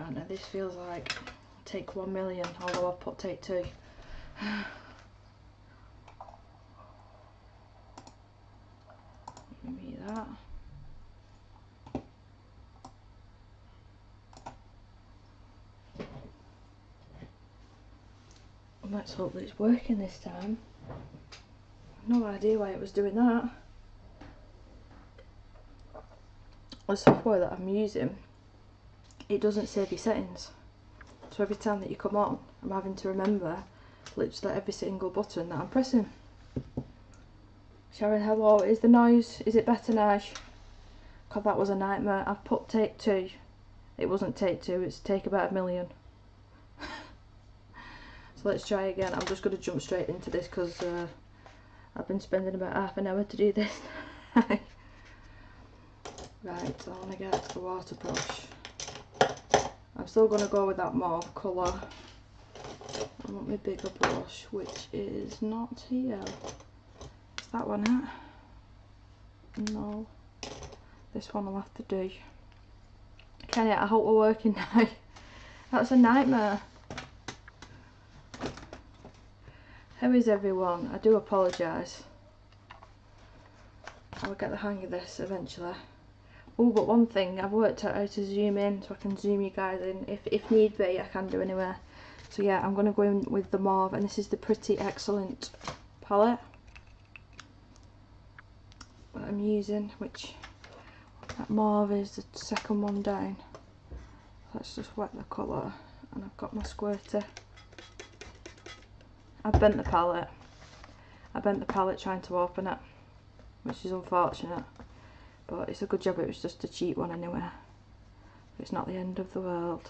partner. This feels like take 1 million, although I've put take 2. Give me that. Let's hope that it's working this time. I've no idea why it was doing that. The software that I'm using, it doesn't save your settings. So every time that you come on, I'm having to remember literally every single button that I'm pressing. Sharon, hello, is the noise, is it better now? God, that was a nightmare. I've put take 2. It wasn't take 2, it's take about 1 million. So let's try again. I'm just going to jump straight into this because I've been spending about half an hour to do this. Right, so I want to get the water brush. I'm still going to go with that mauve colour. I want my bigger brush, which is not here. Is that one it? No. This one will have to do. Kenny, I hope we're working now. That's a nightmare. How is everyone? I do apologise. I'll get the hang of this eventually. Oh, but one thing, I've worked out how to zoom in so I can zoom you guys in. If need be, I can do anywhere. So yeah, I'm going to go in with the mauve, and this is the Pretty Excellent palette that I'm using, which that mauve is the second one down. Let's just wet the colour, and I've got my squirter. I've bent the palette. I bent the palette trying to open it, which is unfortunate, but it's a good job it was just a cheap one anyway. It's not the end of the world.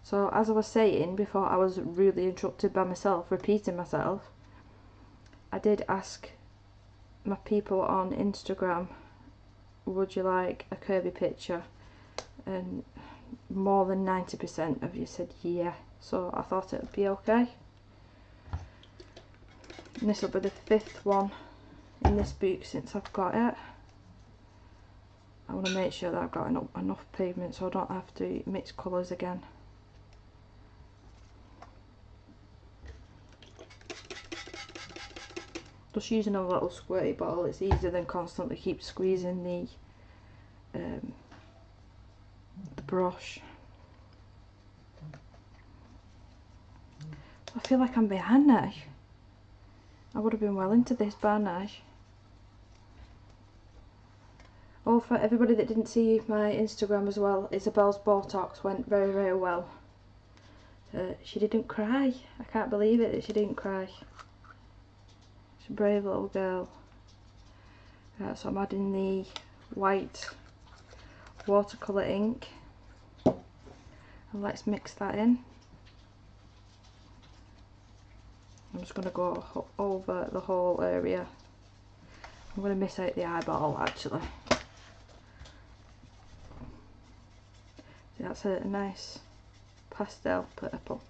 So as I was saying before, I was rudely interrupted by myself, repeating myself. I did ask my people on Instagram, would you like a Kirby picture? And more than 90% of you said yeah, so I thought it would be okay. And this will be the 5th one in this book since I've got it. I want to make sure that I've got enough pigment so I don't have to mix colours again. Just using a little squirty bottle, it's easier than constantly keep squeezing the brush. I feel like I'm behind now. I would have been well into this by now. Oh, for everybody that didn't see my Instagram as well, Isabel's Botox went very, very well. She didn't cry. I can't believe it that she didn't cry. She's a brave little girl. Right, so I'm adding the white watercolour ink. And let's mix that in. I'm just going to go over the whole area. I'm going to miss out the eyeball actually. See, that's a nice pastel purple.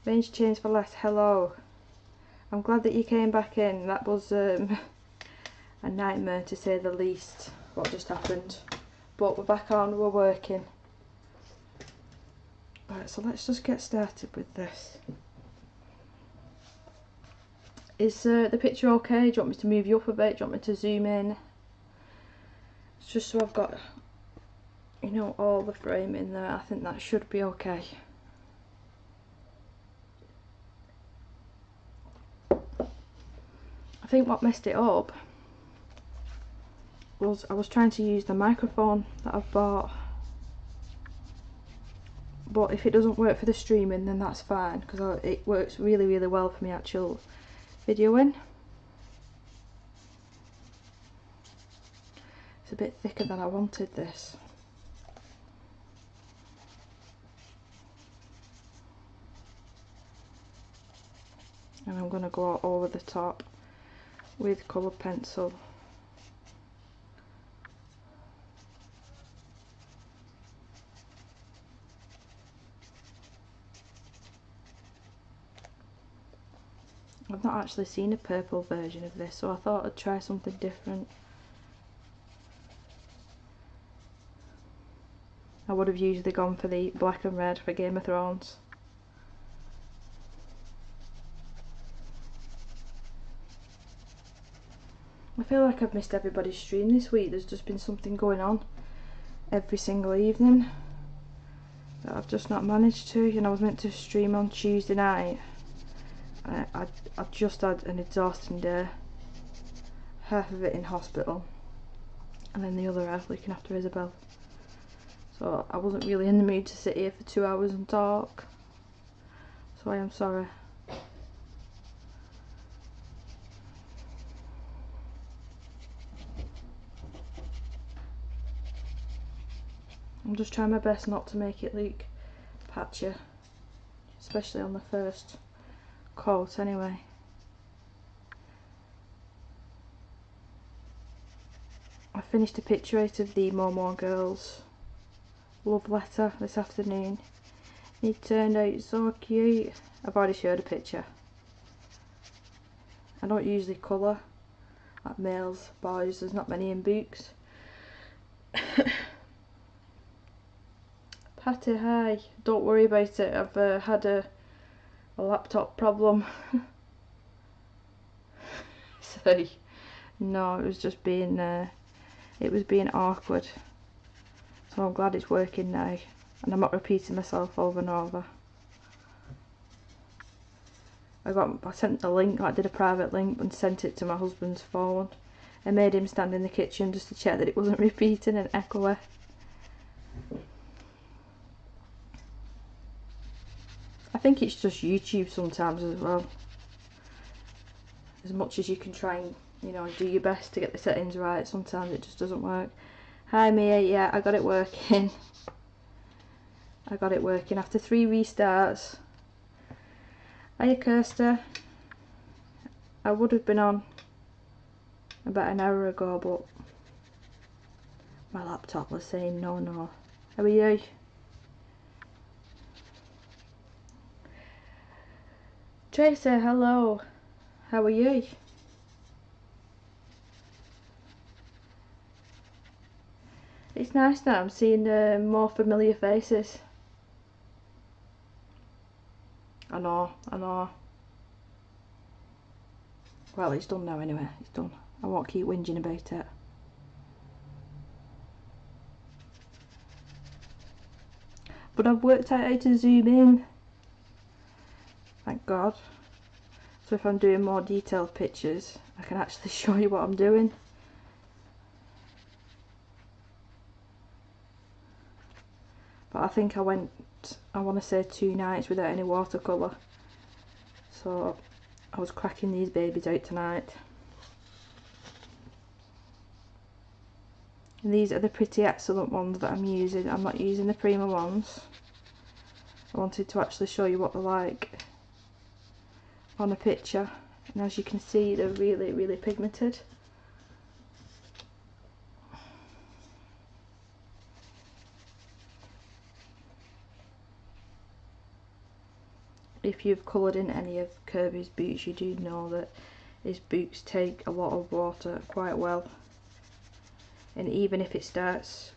Range change for less, hello. I'm glad that you came back in. That was a nightmare to say the least, what just happened. But we're back on, we're working. Right, so let's just get started with this. Is the picture okay? Do you want me to move you up a bit? Do you want me to zoom in? It's just so I've got, you know, all the frame in there. I think that should be okay. I think what messed it up was I was trying to use the microphone that I've bought. But if it doesn't work for the streaming, then that's fine, because it works really, really well for my actual videoing. It's a bit thicker than I wanted this. And I'm going to go over the top with coloured pencil. I've not actually seen a purple version of this, so I thought I'd try something different. I would have usually gone for the black and red for Game of Thrones. I feel like I've missed everybody's stream this week. There's just been something going on every single evening that I've just not managed to. You know, I was meant to stream on Tuesday night. I just had an exhausting day. Half of it in hospital, and then the other half looking after Isabel. So I wasn't really in the mood to sit here for 2 hours and talk. So I am sorry. I'm just trying my best not to make it look patchy, especially on the first coat anyway. I finished a picture out of the More Girls love letter this afternoon. It turned out so cute. I've already showed a picture. I don't usually colour like males, boys, there's not many in books. Patty, hi. Don't worry about it, I've had a laptop problem. So no, it was just being awkward. So I'm glad it's working now, and I'm not repeating myself over and over. I sent the link, I did a private link and sent it to my husband's phone. I made him stand in the kitchen just to check that it wasn't repeating and echoing. I think it's just YouTube sometimes as well. As much as you can try and, you know, do your best to get the settings right, sometimes it just doesn't work. Hi Mia, yeah, I got it working. I got it working after 3 restarts. Hiya Kirsta. I would have been on about an hour ago, but my laptop was saying no. How are you? Tracy, hello. How are you? It's nice that I'm seeing more familiar faces. I know. Well, it's done now anyway, it's done. I won't keep whinging about it. But I've worked out how to zoom in. Thank God. So if I'm doing more detailed pictures, I can actually show you what I'm doing. But I think I want to say 2 nights without any watercolour. So I was cracking these babies out tonight. And these are the Pretty Excellent ones that I'm using. I'm not using the Prima ones. I wanted to actually show you what they're like on a picture. And as you can see, they're really pigmented. If you've coloured in any of Kirby's boots, you do know that his boots take a lot of water quite well. And even if it starts,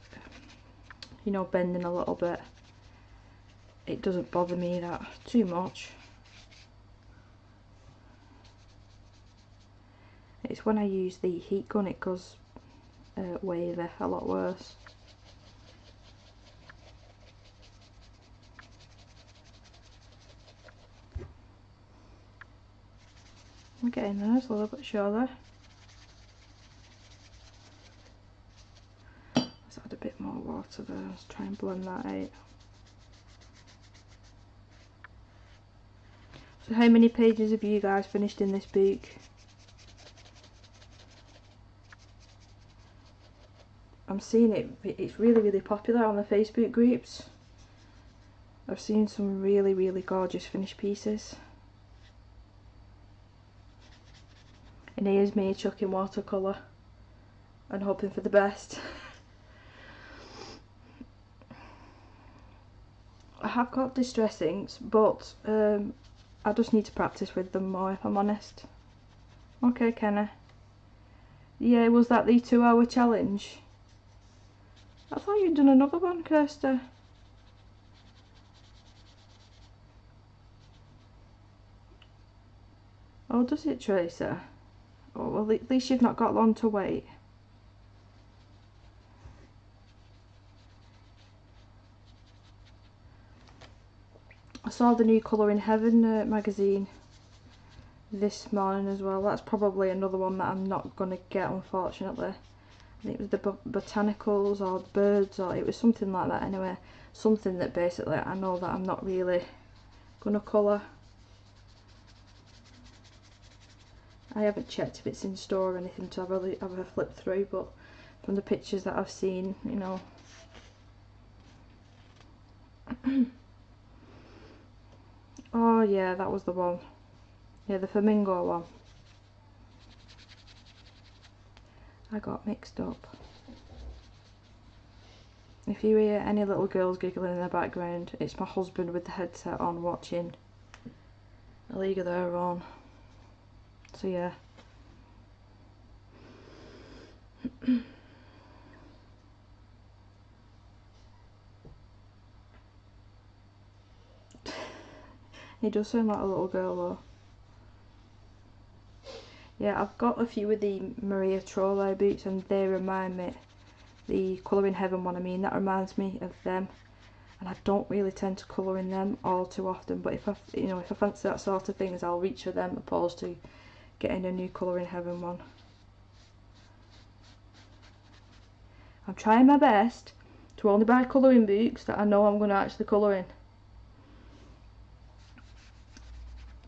you know, bending a little bit, it doesn't bother me that too much. It's when I use the heat gun it goes wavy, a lot worse. I'm getting there, it's a little bit shorter. Let's add a bit more water there, let's try and blend that out. So how many pages have you guys finished in this book? I'm seeing it's really popular on the Facebook groups. I've seen some really gorgeous finished pieces. And here's me chucking watercolour and hoping for the best. I have got distress inks, but I just need to practice with them more, if I'm honest. Okay, Kenna. Yeah, was that the 2-hour challenge? I thought you'd done another one, Kirsty. Oh, does it, Tracer? Oh, well, at least you've not got long to wait. I saw the new Colour in Heaven magazine this morning as well. That's probably another one that I'm not going to get, unfortunately. I think it was the botanicals or the birds, or it was something like that anyway. Something that basically I know that I'm not really going to colour. I haven't checked if it's in store or anything to have a flip through, but from the pictures that I've seen, you know. Oh yeah, that was the one. Yeah, the flamingo one. I got mixed up. If you hear any little girls giggling in the background, it's my husband with the headset on watching A League of Their Own. So yeah. He does sound like a little girl though. Yeah, I've got a few of the Maria Trolley boots and they remind me, the Colour in Heaven one I mean, that reminds me of them. And I don't really tend to colour in them all too often, but if I fancy that sort of things, I'll reach for them opposed to getting a new Colour in Heaven one. I'm trying my best to only buy colouring books that I know I'm going to actually colour in.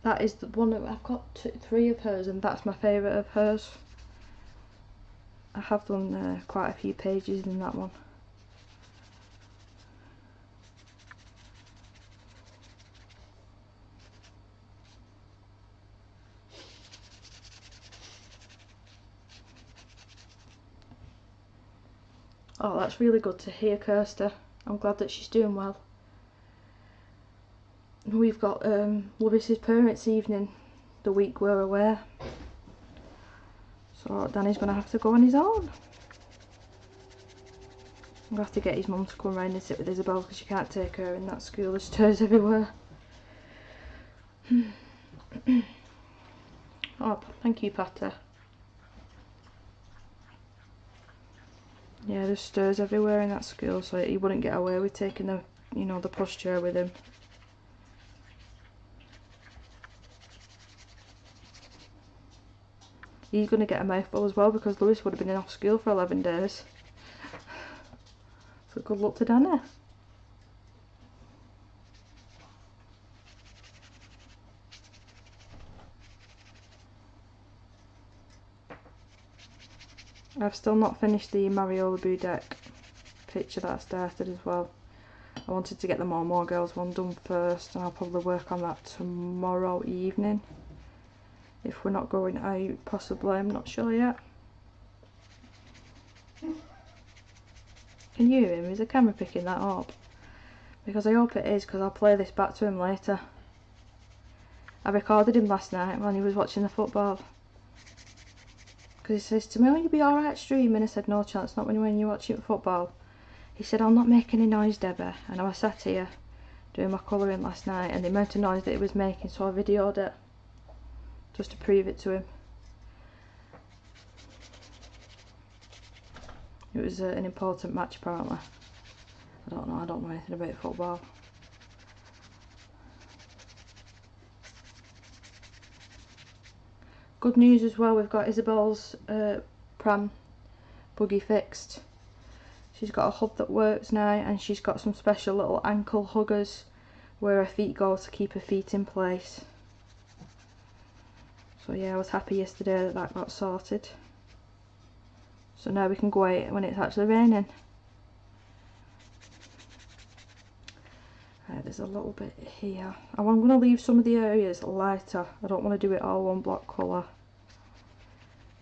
That is the one that I've got 3 of hers, and that's my favourite of hers. I have done quite a few pages in that one. Oh, that's really good to hear, Kirsty. I'm glad that she's doing well. We've got Lewis's parents' evening the week we're away. So Danny's going to have to go on his own. I'm going to have to get his mum to come round and sit with Isabel because she can't take her in that school. There's stairs everywhere. Oh, thank you, Pater. Yeah, there's stairs everywhere in that school, so he wouldn't get away with taking the, you know, the pushchair with him. He's going to get a mouthful as well because Lewis would have been off school for 11 days. So good luck to Danny. I've still not finished the Mariola Budek picture that I started as well. I wanted to get the More Girls one done first, and I'll probably work on that tomorrow evening. If we're not going out, possibly, I'm not sure yet. Can you hear him? Is the camera picking that up? Because I hope it is, because I'll play this back to him later. I recorded him last night when he was watching the football. Because he says to me, "Will you be alright streaming?" I said, "No chance, not when you're watching football." He said, "I'll not make any noise, Deborah." And I was sat here doing my colouring last night, and the amount of noise that it was making, so I videoed it. Just to prove it to him. It was an important match apparently. I don't know anything about football. Good news as well, we've got Isabel's pram buggy fixed. She's got a hub that works now, and she's got some special little ankle huggers where her feet go to keep her feet in place. So yeah, I was happy yesterday that that got sorted. So now we can go out when it's actually raining. There's a little bit here. I'm going to leave some of the areas lighter. I don't want to do it all one block colour.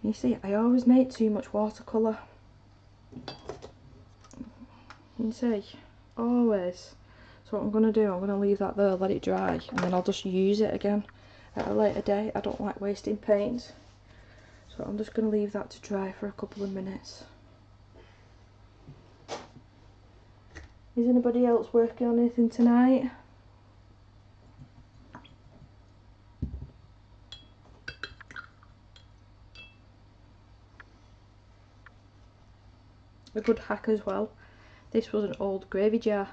You see, I always make too much watercolour. You see, always. So what I'm going to do, I'm going to leave that there, let it dry, and then I'll just use it again at a later date. I don't like wasting paint. So I'm just going to leave that to dry for a couple of minutes. Is anybody else working on anything tonight? A good hack as well. This was an old gravy jar,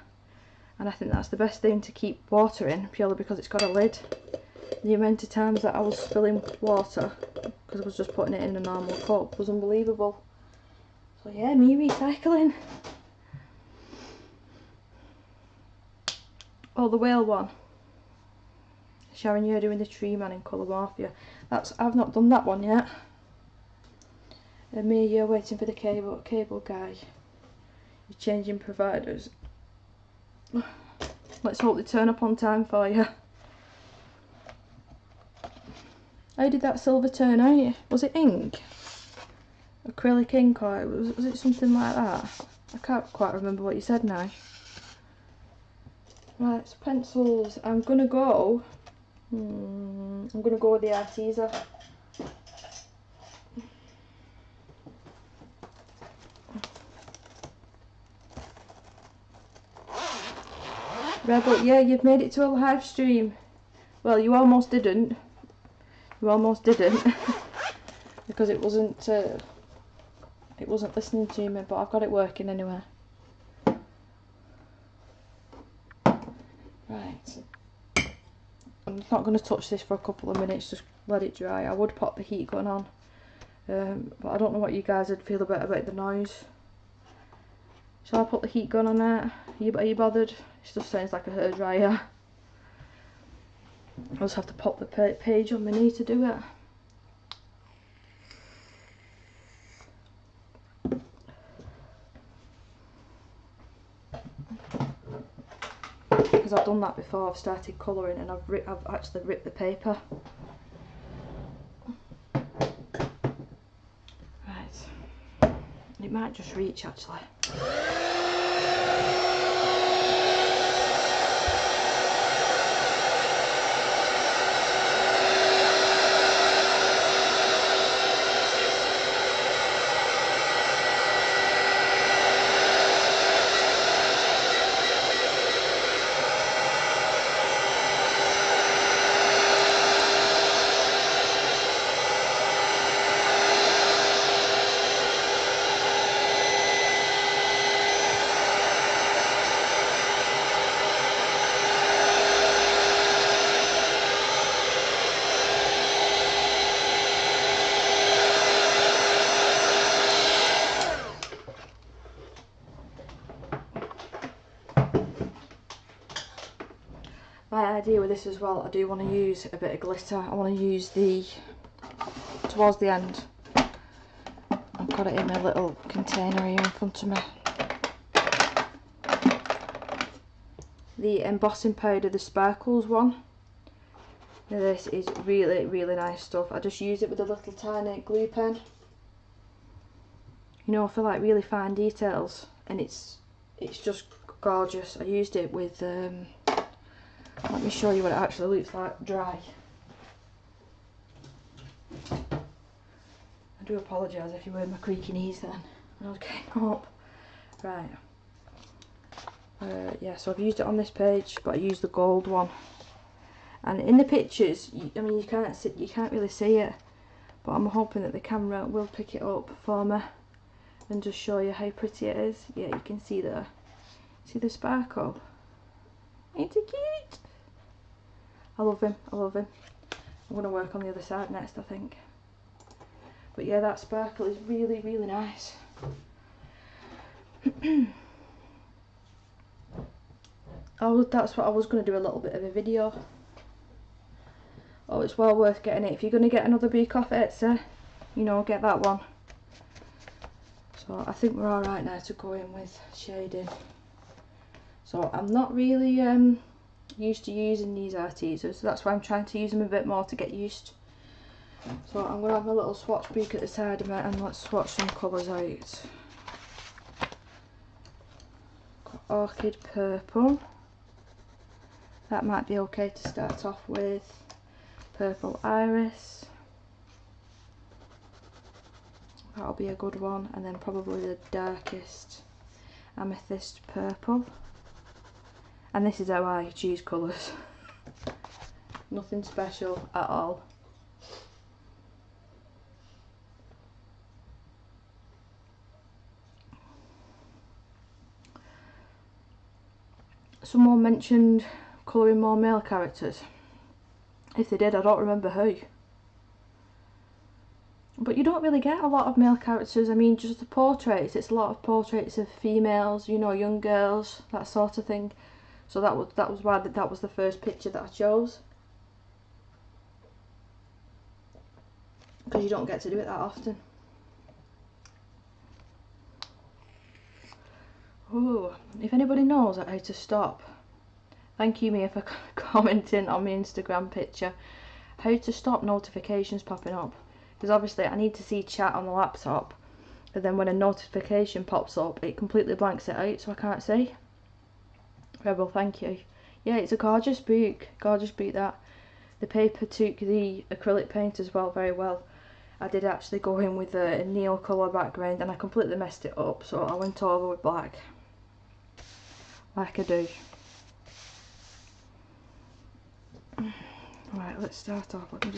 and I think that's the best thing to keep water in, purely because it's got a lid. The amount of times that I was spilling water because I was just putting it in a normal cup was unbelievable. So yeah, me recycling. Oh, the whale one. Sharon, you're doing the tree man in Colour Morphia. I've not done that one yet. And me, you're waiting for the cable guy. You're changing providers. Let's hope they turn up on time for you. How did that silver turn out? Was it ink? Acrylic ink, or was it something like that? I can't quite remember what you said now. Right, so pencils. I'm gonna go with the Arteza. Rebel, yeah, you've made it to a live stream. Well, you almost didn't. You almost didn't. Because it wasn't listening to me, but I've got it working anyway. Right. I'm not going to touch this for a couple of minutes, just let it dry. I would pop the heat gun on, but I don't know what you guys would feel about the noise. Shall I put the heat gun on it? Are you bothered? It just sounds like a hairdryer. I'll just have to pop the page on my knee to do it. Because I've done that before, I've started colouring and I've actually ripped the paper. Right, it might just reach actually. My idea with this as well, I do want to use a bit of glitter. I want to use towards the end. I've got it in my little container here in front of me. The embossing powder, the sparkles one. Now this is really, really nice stuff. I just use it with a little tiny glue pen. You know, for like really fine details, and it's just gorgeous. I used it with let me show you what it actually looks like dry. I do apologise if you heard my creaky knees then when I was getting up. Right. Yeah, so I've used it on this page, but I used the gold one. And in the pictures, I mean, you can't really see it, but I'm hoping that the camera will pick it up for me and just show you how pretty it is. Yeah, you can see there. See the sparkle? Ain't it cute? I love him, I love him. I'm going to work on the other side next, I think. But yeah, that sparkle is really, really nice. That's what I was going to do, a little bit of a video. Oh, it's well worth getting it. If you're going to get another book off Etsy, you know, get that one. So I think we're alright now to go in with shading. So I'm not really used to using these Artezas, so that's why I'm trying to use them a bit more to get used. So I'm going to have my little swatch book at the side of it, and let's swatch some colours out. Got Orchid Purple. That might be okay to start off with. Purple Iris. That'll be a good one. And then probably the darkest Amethyst Purple. And this is how I choose colours. Nothing special at all. Someone mentioned colouring more male characters. If they did, I don't remember who. But you don't really get a lot of male characters. I mean, just the portraits. It's a lot of portraits of females, you know, young girls, that sort of thing. So that was why that was the first picture that I chose. Because you don't get to do it that often. Oh, if anybody knows how to stop, thank you Mia for commenting on my Instagram picture, how to stop notifications popping up. Because obviously I need to see chat on the laptop, and then when a notification pops up it completely blanks it out, so I can't see. Rebel, thank you. Yeah, it's a gorgeous book that. The paper took the acrylic paint as well very well. I did actually go in with a neon colour background and I completely messed it up, so I went over with black, like I do. Right, let's start off. Let me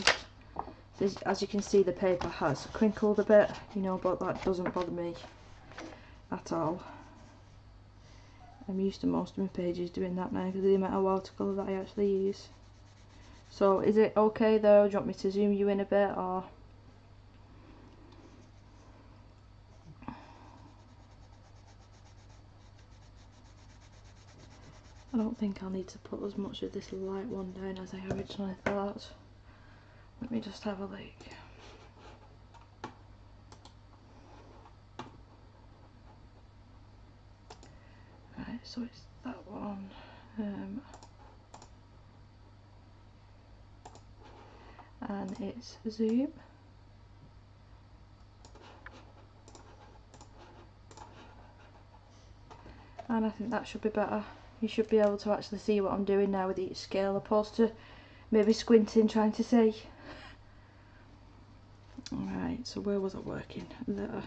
just, as you can see, the paper has crinkled a bit, you know, but that doesn't bother me at all. I'm used to most of my pages doing that now because of the amount of watercolour that I actually use. So is it okay though? Do you want me to zoom you in a bit, or? I don't think I'll need to put as much of this light one down as I originally thought. Let me just have a look. Right, so it's that one. And it's zoom. And I think that should be better. You should be able to actually see what I'm doing now with each scale, opposed to maybe squinting trying to see. Alright, so where was I working? There.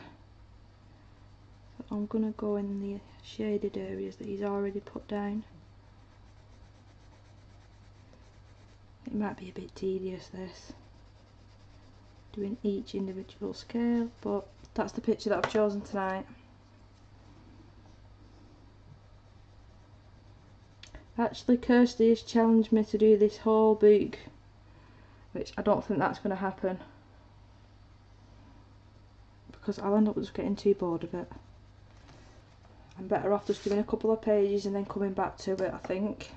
So I'm going to go in the shaded areas that he's already put down. It might be a bit tedious this, doing each individual scale, but that's the picture that I've chosen tonight. Actually, Kirsty has challenged me to do this whole book, which I don't think that's going to happen, because I'll end up just getting too bored of it. I'm better off just doing a couple of pages and then coming back to it, I think.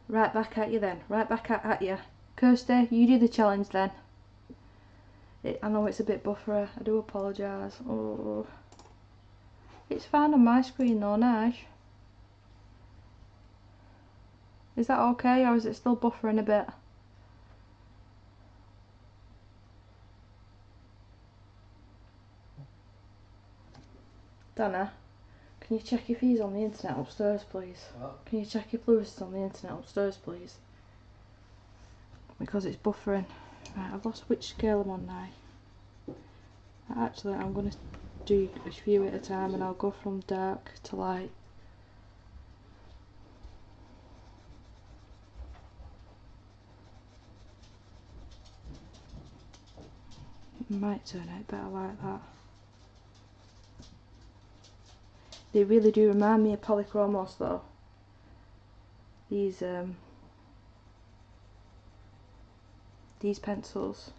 Right back at you then, right back at you. Kirsty, you do the challenge then. I know it's a bit buffery, I do apologise. Oh, it's fine on my screen though, Naj. Is that okay, or is it still buffering a bit? Dana, can you check if he's on the internet upstairs, please? What? Can you check if Lewis is on the internet upstairs, please? Because it's buffering. Right, I've lost which scale I'm on now. Actually, I'm going to do a few at a time and I'll go from dark to light. It might turn out better like that. They really do remind me of polychromos though. These pencils.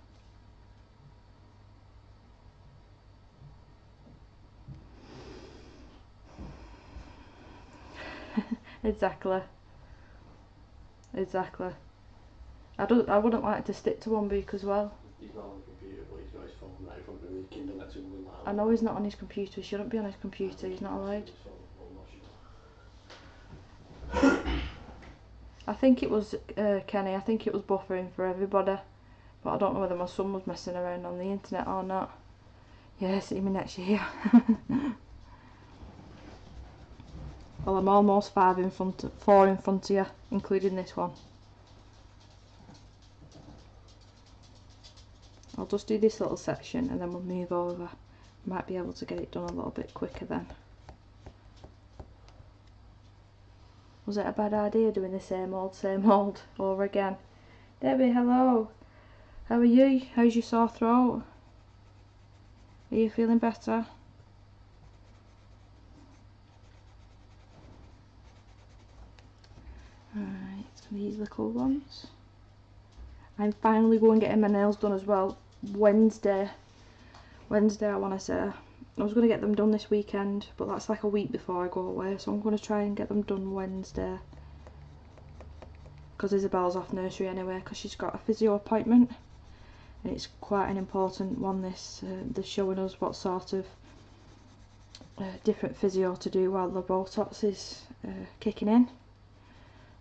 Exactly. Exactly. I wouldn't like to stick to one book as well. He's not on the computer, but he's got his phone right in front of him. His Kindle lets him go like that. I know he's not on his computer. He shouldn't be on his computer. He's not allowed. I think it was Kenny. I think it was buffering for everybody. but I don't know whether my son was messing around on the internet or not. Yeah, see me next year. Well, I'm almost 4 in front of you, including this one. I'll just do this little section and then we'll move over. Might be able to get it done a little bit quicker then. Was it a bad idea doing the same old over again? Debbie, hello. How are you? How's your sore throat? Are you feeling better? Right, these little ones. I'm finally going getting my nails done as well. Wednesday I want to say. I was going to get them done this weekend, but that's like a week before I go away, so I'm going to try and get them done Wednesday. Because Isabel's off nursery anyway, because she's got a physio appointment. And it's quite an important one, this. They're showing us what sort of different physio to do while the Botox is kicking in.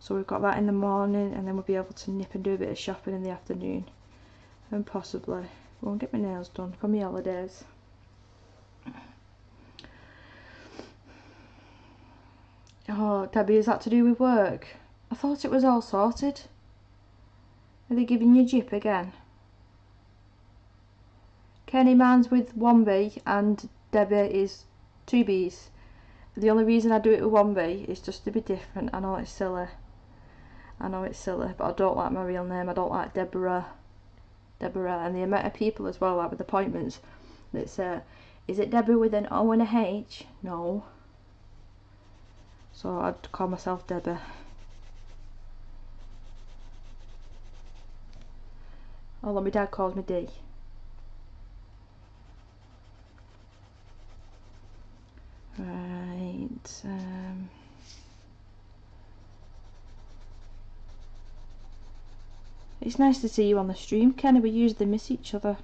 So we've got that in the morning, and then we'll be able to nip and do a bit of shopping in the afternoon. And possibly go and get my nails done for my holidays. Oh, Debbie, is that to do with work? I thought it was all sorted. Are they giving you jip again? Kenny, mine's with 1B and Debbie is 2Bs. The only reason I do it with 1B is just to be different. I know it's silly. But I don't like my real name. I don't like Deborah. And the amount of people as well, like with appointments, that say, is it Debbie with an O and a H? No. So I'd call myself Debbie. Although my dad calls me D. Right. It's nice to see you on the stream, Kenny. We usually miss each other.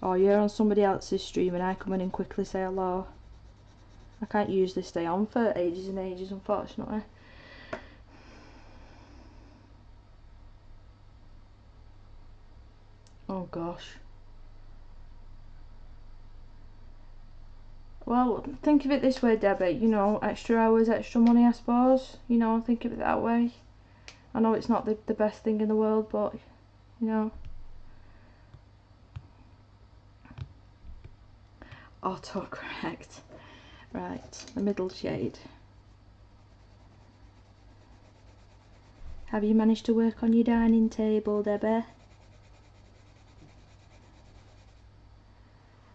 Or you're on somebody else's stream and I come in and quickly say hello. I can't usually stay on for ages and ages, unfortunately. Oh gosh. Well, think of it this way, Debbie. You know, extra hours, extra money, I suppose. You know, think of it that way. I know it's not the best thing in the world, but, you know. Autocorrect. Right, the middle shade. Have you managed to work on your dining table, Debbie?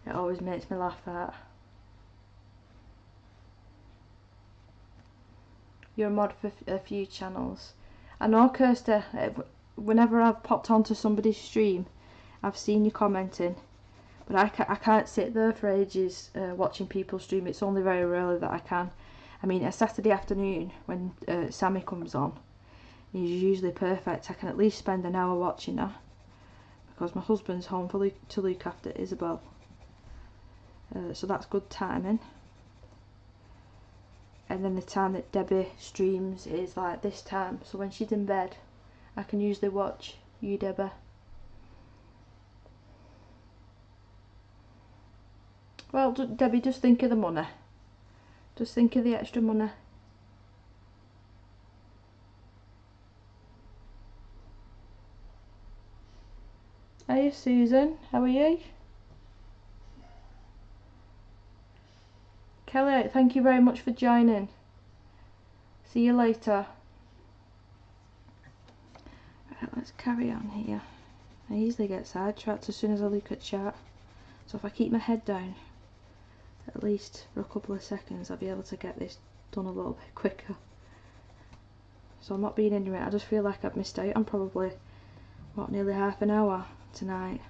It always makes me laugh at. You're a mod for a few channels. I know, Kirsty, whenever I've popped onto somebody's stream, I've seen you commenting. But I can't sit there for ages watching people stream. It's only very rarely that I can. I mean, a Saturday afternoon when Sammy comes on is usually perfect. I can at least spend an hour watching her. Because my husband's home to look after Isabel. So that's good timing. And then the time that Debbie streams is like this time. So when she's in bed, I can usually watch you, Debbie. Well, Debbie, just think of the money. Just think of the extra money. Hiya, Susan. How are you? Kelly, thank you very much for joining. See you later. Right, let's carry on here. I easily get sidetracked as soon as I look at chat. So if I keep my head down, at least for a couple of seconds, I'll be able to get this done a little bit quicker. So I'm not being ignorant. I just feel like I've missed out on probably, what, nearly half an hour tonight.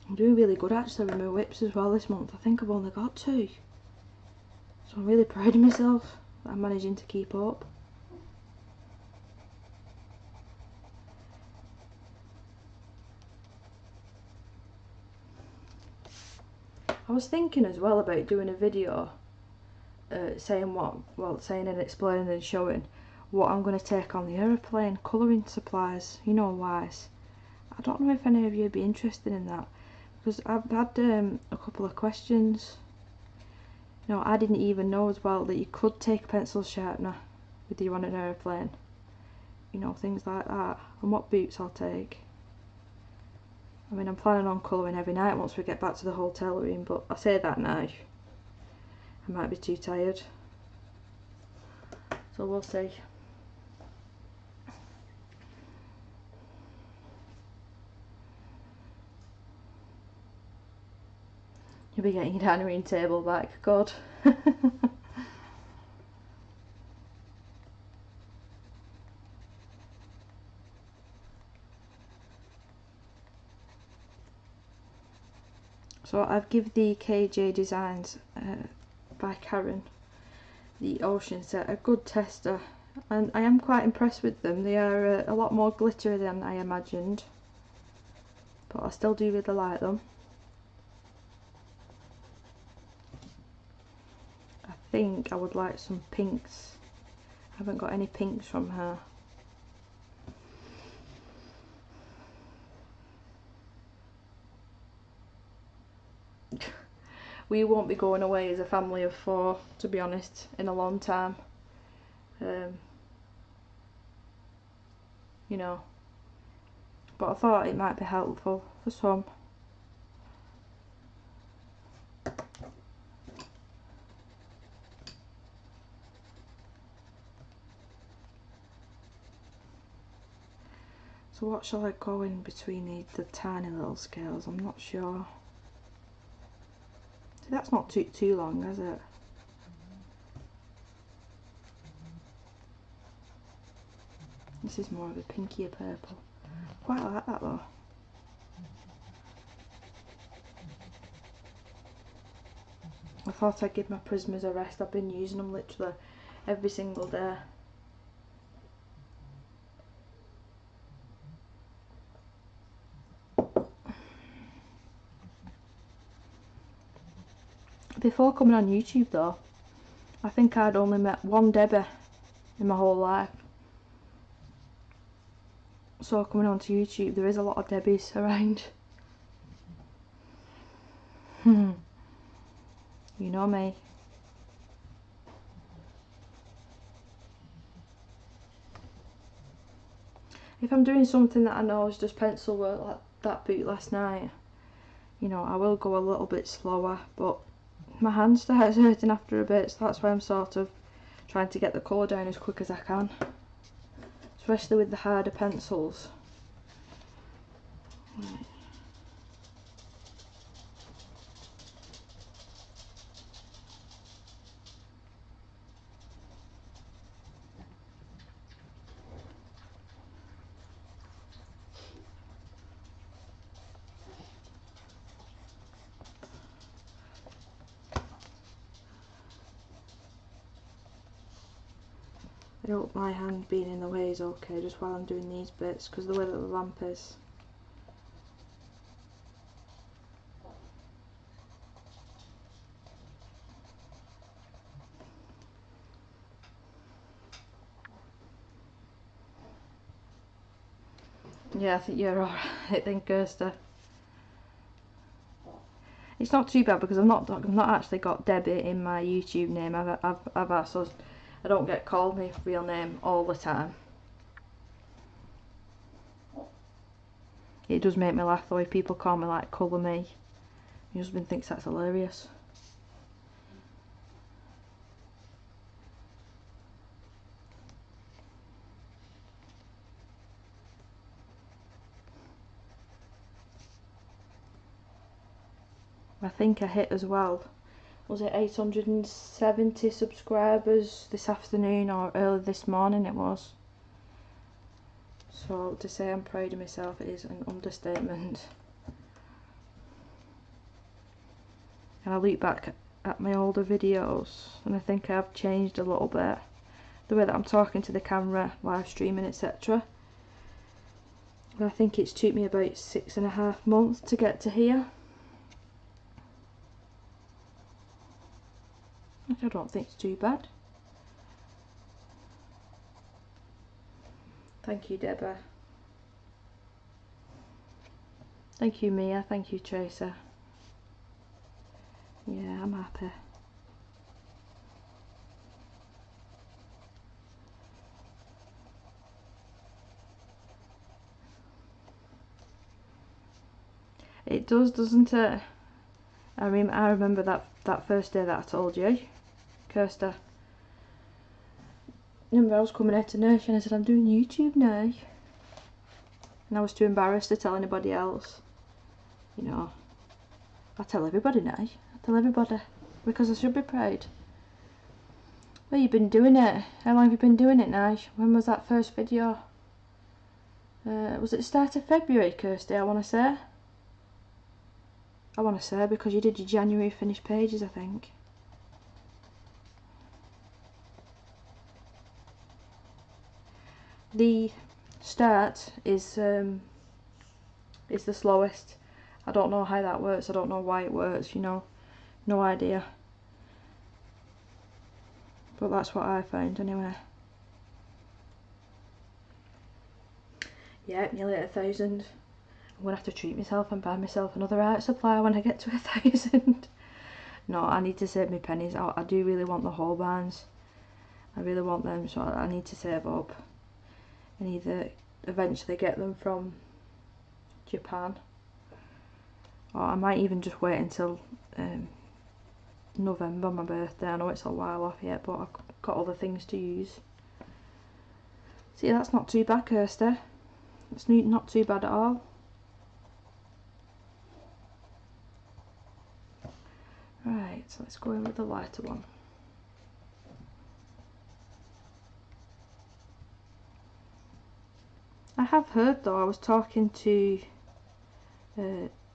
I'm doing really good actually with my whips as well this month. I think I've only got 2. So I'm really proud of myself that I'm managing to keep up. I was thinking as well about doing a video saying and explaining and showing what I'm going to take on the aeroplane, colouring supplies, you know, wise. I don't know if any of you would be interested in that, because I've had a couple of questions. You know, I didn't even know as well that you could take a pencil sharpener with you on an aeroplane. You know, things like that, and what boots I'll take. I mean, I'm planning on colouring every night once we get back to the hotel room, but I say that now. I might be too tired. So we'll see. You'll be getting your dining room table back, good. So I've given the KerbyRosanes by Karen, the ocean set, a good tester, and I am quite impressed with them. They are a lot more glittery than I imagined, but I still do really like them. I think I would like some pinks. I haven't got any pinks from her. We won't be going away as a family of 4, to be honest, in a long time. You know, but I thought it might be helpful for some. So what shall I go in between the tiny little scales? I'm not sure. See, that's not too long, is it? This is more of a pinkier purple. Quite like that though. I thought I'd give my prismas a rest. I've been using them literally every single day. Before coming on YouTube though, I think I'd only met one Debbie in my whole life. So coming onto YouTube, there is a lot of Debbies around. You know me. If I'm doing something that I know is just pencil work, like that boot last night, you know, I will go a little bit slower, but my hand starts hurting after a bit, so that's why I'm sort of trying to get the colour down as quick as I can, especially with the harder pencils. Right. I hope my hand being in the way is okay just while I'm doing these bits, because the way that the lamp is. Yeah, I think you're alright then, Kirsty. It's not too bad because I've not actually got Debbie in my YouTube name. I've asked, so I don't get called my real name all the time. It does make me laugh though if people call me like Colour Me. My husband thinks that's hilarious. I think I hit as well, was it 870 subscribers this afternoon, or early this morning it was. So to say I'm proud of myself is an understatement. And I look back at my older videos and I think I've changed a little bit. The way that I'm talking to the camera, live streaming, etc. And I think it's took me about 6.5 months to get to here. I I don't think it's too bad. Thank you, Deborah. Thank you, Mia. Thank you, Tracer. Yeah, I'm happy. It does, doesn't it? I remember that first day that I told you, Kirsta. Remember I was coming here to nurse and I said I'm doing YouTube now. And I was too embarrassed to tell anybody else. You know, I tell everybody now. I tell everybody. Because I should be proud. Well, you've been doing it. How long have you been doing it now? When was that first video? Was it the start of February, Kirsty, I want to say? I want to say because you did your January finished pages, I think. The start is the slowest. I don't know how that works. I don't know why it works, you know. No idea. But that's what I found anyway. Yeah, nearly at 1,000. I'm going to have to treat myself and buy myself another art supply when I get to 1,000. No, I need to save my pennies. I do really want the whole bands. I really want them, so I need to save up. And either eventually get them from Japan, or I might even just wait until November, my birthday. I know it's a while off yet, but I've got other things to use. See, that's not too bad, Kirsty. It's not too bad at all. Right, so let's go in with the lighter one. I have heard though, I was talking to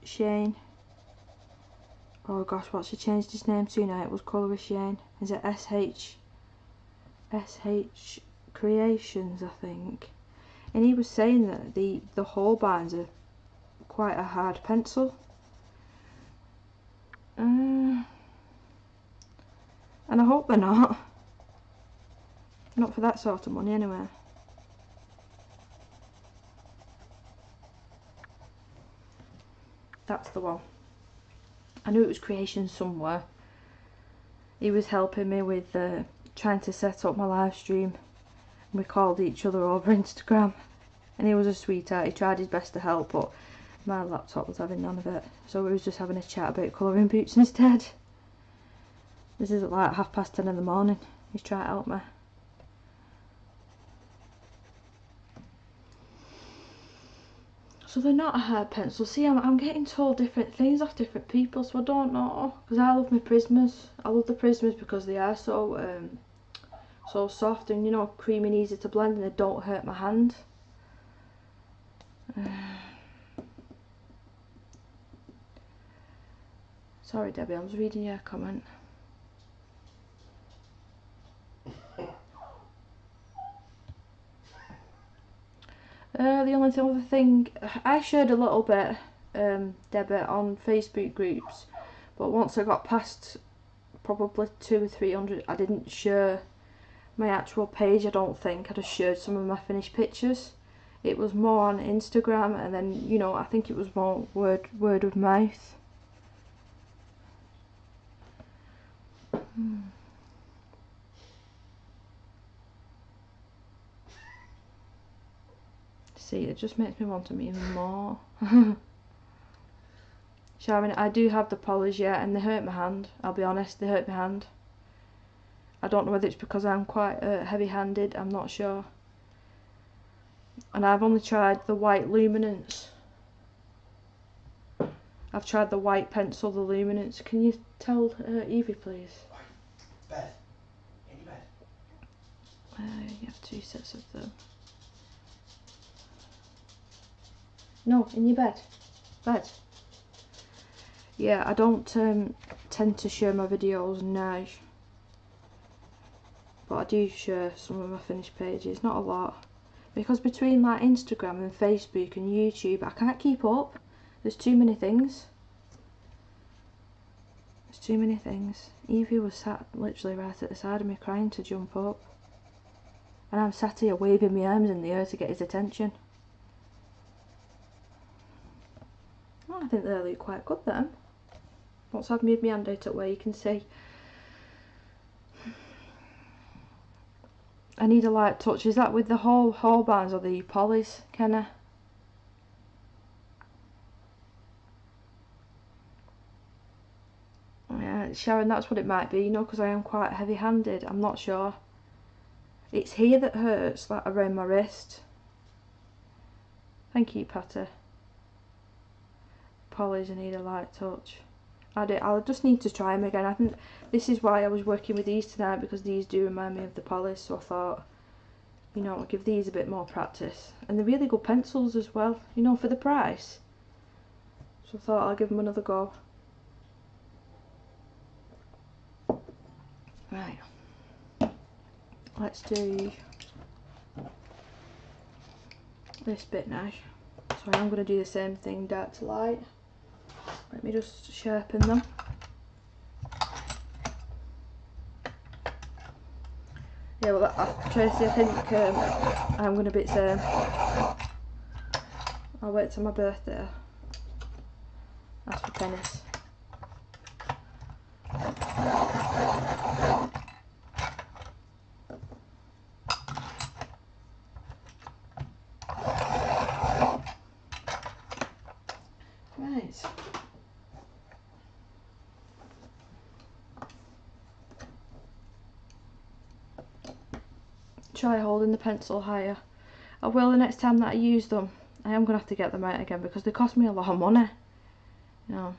Shane. Oh gosh, what's he changed his name to now? It was Colour with Shane. Is it SH Creations, I think? And he was saying that the Holbeins are quite a hard pencil. And I hope they're not. Not for that sort of money anyway. That's the one. I knew it was Creations somewhere. He was helping me with trying to set up my live stream. We called each other over Instagram. And he was a sweetheart. He tried his best to help, but my laptop was having none of it. So we was just having a chat about colouring boots instead. This is at like 10:30 in the morning. He's trying to help me. So they're not a hard pencil. See, I'm getting told different things off different people, so I don't know. Because I love my Prismas. I love the Prismas because they are so so soft and, you know, creamy and easy to blend, and they don't hurt my hand. Sorry, Debbie, I was reading your comment. The only other thing, I shared a little bit, Debbie, on Facebook groups, but once I got past probably 200 or 300, I didn't share my actual page, I don't think. I just shared some of my finished pictures. It was more on Instagram, and then, you know, I think it was more word of mouth. See, it just makes me want them even more. Sharon, I do have the polish, yeah, and they hurt my hand. I'll be honest, they hurt my hand. I don't know whether it's because I'm quite heavy-handed, I'm not sure. And I've only tried the white luminance. I've tried the white pencil, the luminance. Can you tell Evie, please? Bed. In your bed. You have 2 sets of them. No, in your bed. Bed. Yeah, I don't tend to share my videos now. But I do share some of my finished pages, not a lot. Because between like Instagram and Facebook and YouTube, I can't keep up. There's too many things. There's too many things. Evie was sat literally right at the side of me crying to jump up. And I'm sat here waving my arms in the air to get his attention. Oh, I think they look quite good then. Once I've moved my hand out where you can see. I need a light touch. Is that with the whole bands or the polys, Kenna? Yeah, Sharon, that's what it might be, you know, because I am quite heavy-handed. I'm not sure. It's here that hurts, like around my wrist. Thank you, Patty. Polys, I need a light touch. I'll just need to try them again. I think this is why I was working with these tonight, because these do remind me of the polys, so I thought, you know, I'll give these a bit more practice. And they're really good pencils as well, you know, for the price. So I thought I'll give them another go. Right. Let's do this bit now. So I am going to do the same thing, dark to light. Let me just sharpen them. Yeah, well, Tracy, I think I'm going to be the same. I'll wait till my birthday. Ask for pennies. Right. Try holding the pencil higher. I will the next time that I use them. I am going to have to get them out again because they cost me a lot of money. You know.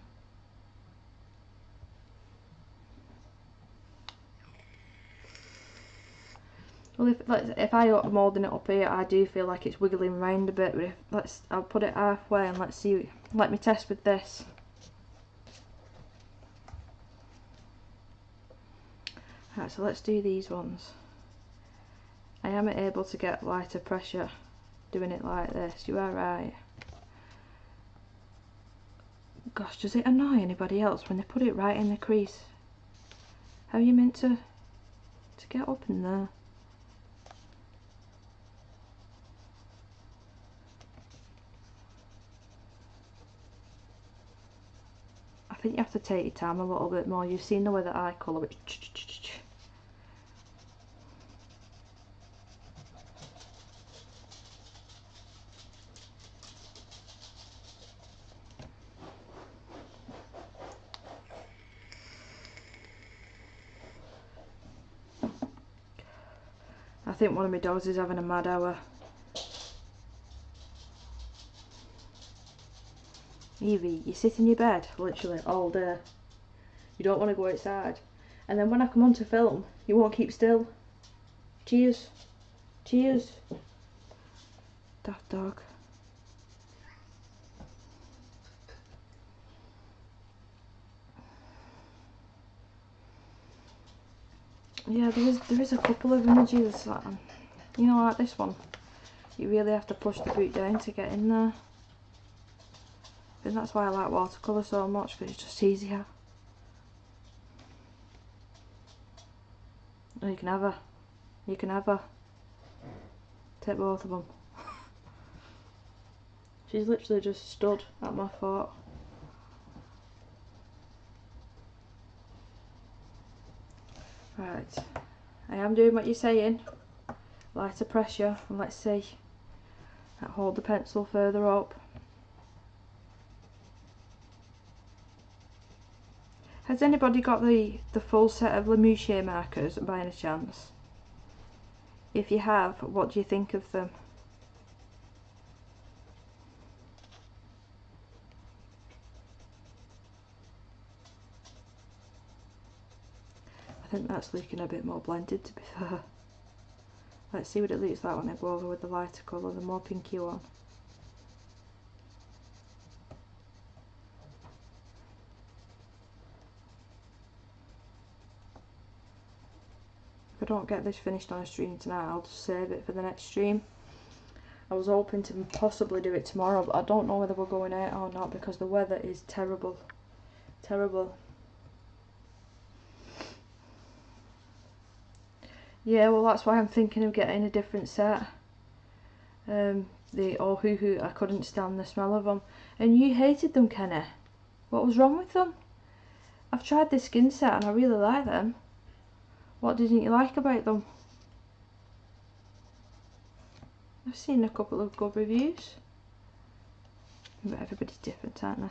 Well, if I'm holding it up here, I do feel like it's wiggling round a bit. But if, I'll put it halfway and let's see. Let me test with this. Right, so let's do these ones. I am able to get lighter pressure doing it like this. You are right. Gosh, does it annoy anybody else when they put it right in the crease? How are you meant to get up in there? I think you have to take your time a little bit more. You've seen the way that I colour it. I think one of my dogs is having a mad hour. Evie, you sit in your bed literally all day. You don't want to go outside. And then when I come on to film, you won't keep still. Cheers. Cheers. Daft dog. Yeah, there is a couple of images that, you know, like this one. You really have to push the boot down to get in there. And that's why I like watercolour so much, because it's just easier. Oh, you can have her. You can have her. Take both of them. She's literally just stood at my foot. Right. I am doing what you're saying. Lighter pressure, and let's see. I'll hold the pencil further up. Has anybody got the full set of Lemouche markers by any chance? If you have, what do you think of them? I think that's looking a bit more blended, to be fair. Let's see what it looks like when I go over with the lighter colour, the more pinky one. If I don't get this finished on a stream tonight, I'll just save it for the next stream. I was hoping to possibly do it tomorrow, but I don't know whether we're going out or not because the weather is terrible. Terrible. Yeah, well that's why I'm thinking of getting a different set. The Ohuhu, I couldn't stand the smell of them. And you hated them, Kenny. What was wrong with them? I've tried the skin set and I really like them. What didn't you like about them? I've seen a couple of good reviews. But everybody's different, aren't they?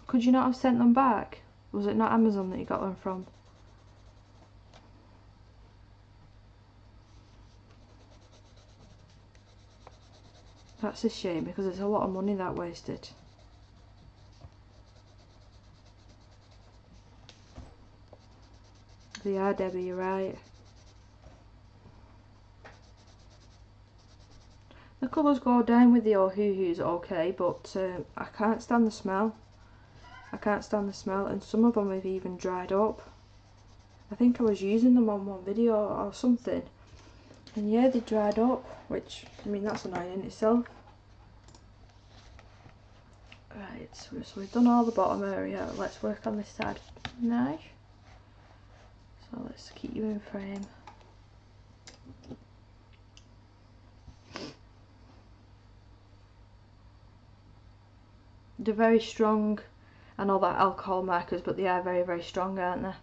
Could you not have sent them back? Was it not Amazon that you got them from? That's a shame because it's a lot of money that wasted. They are, Debbie, you're right. The colours go down with the Ohuhus okay, but I can't stand the smell. I can't stand the smell, and some of them have even dried up. I think I was using them on one video or something, and yeah, they dried up, which, I mean, that's annoying in itself. Right, so we've done all the bottom area, let's work on this side now. So let's keep you in frame. They're very strong. I know that alcohol markers, but they are very, very strong, aren't they?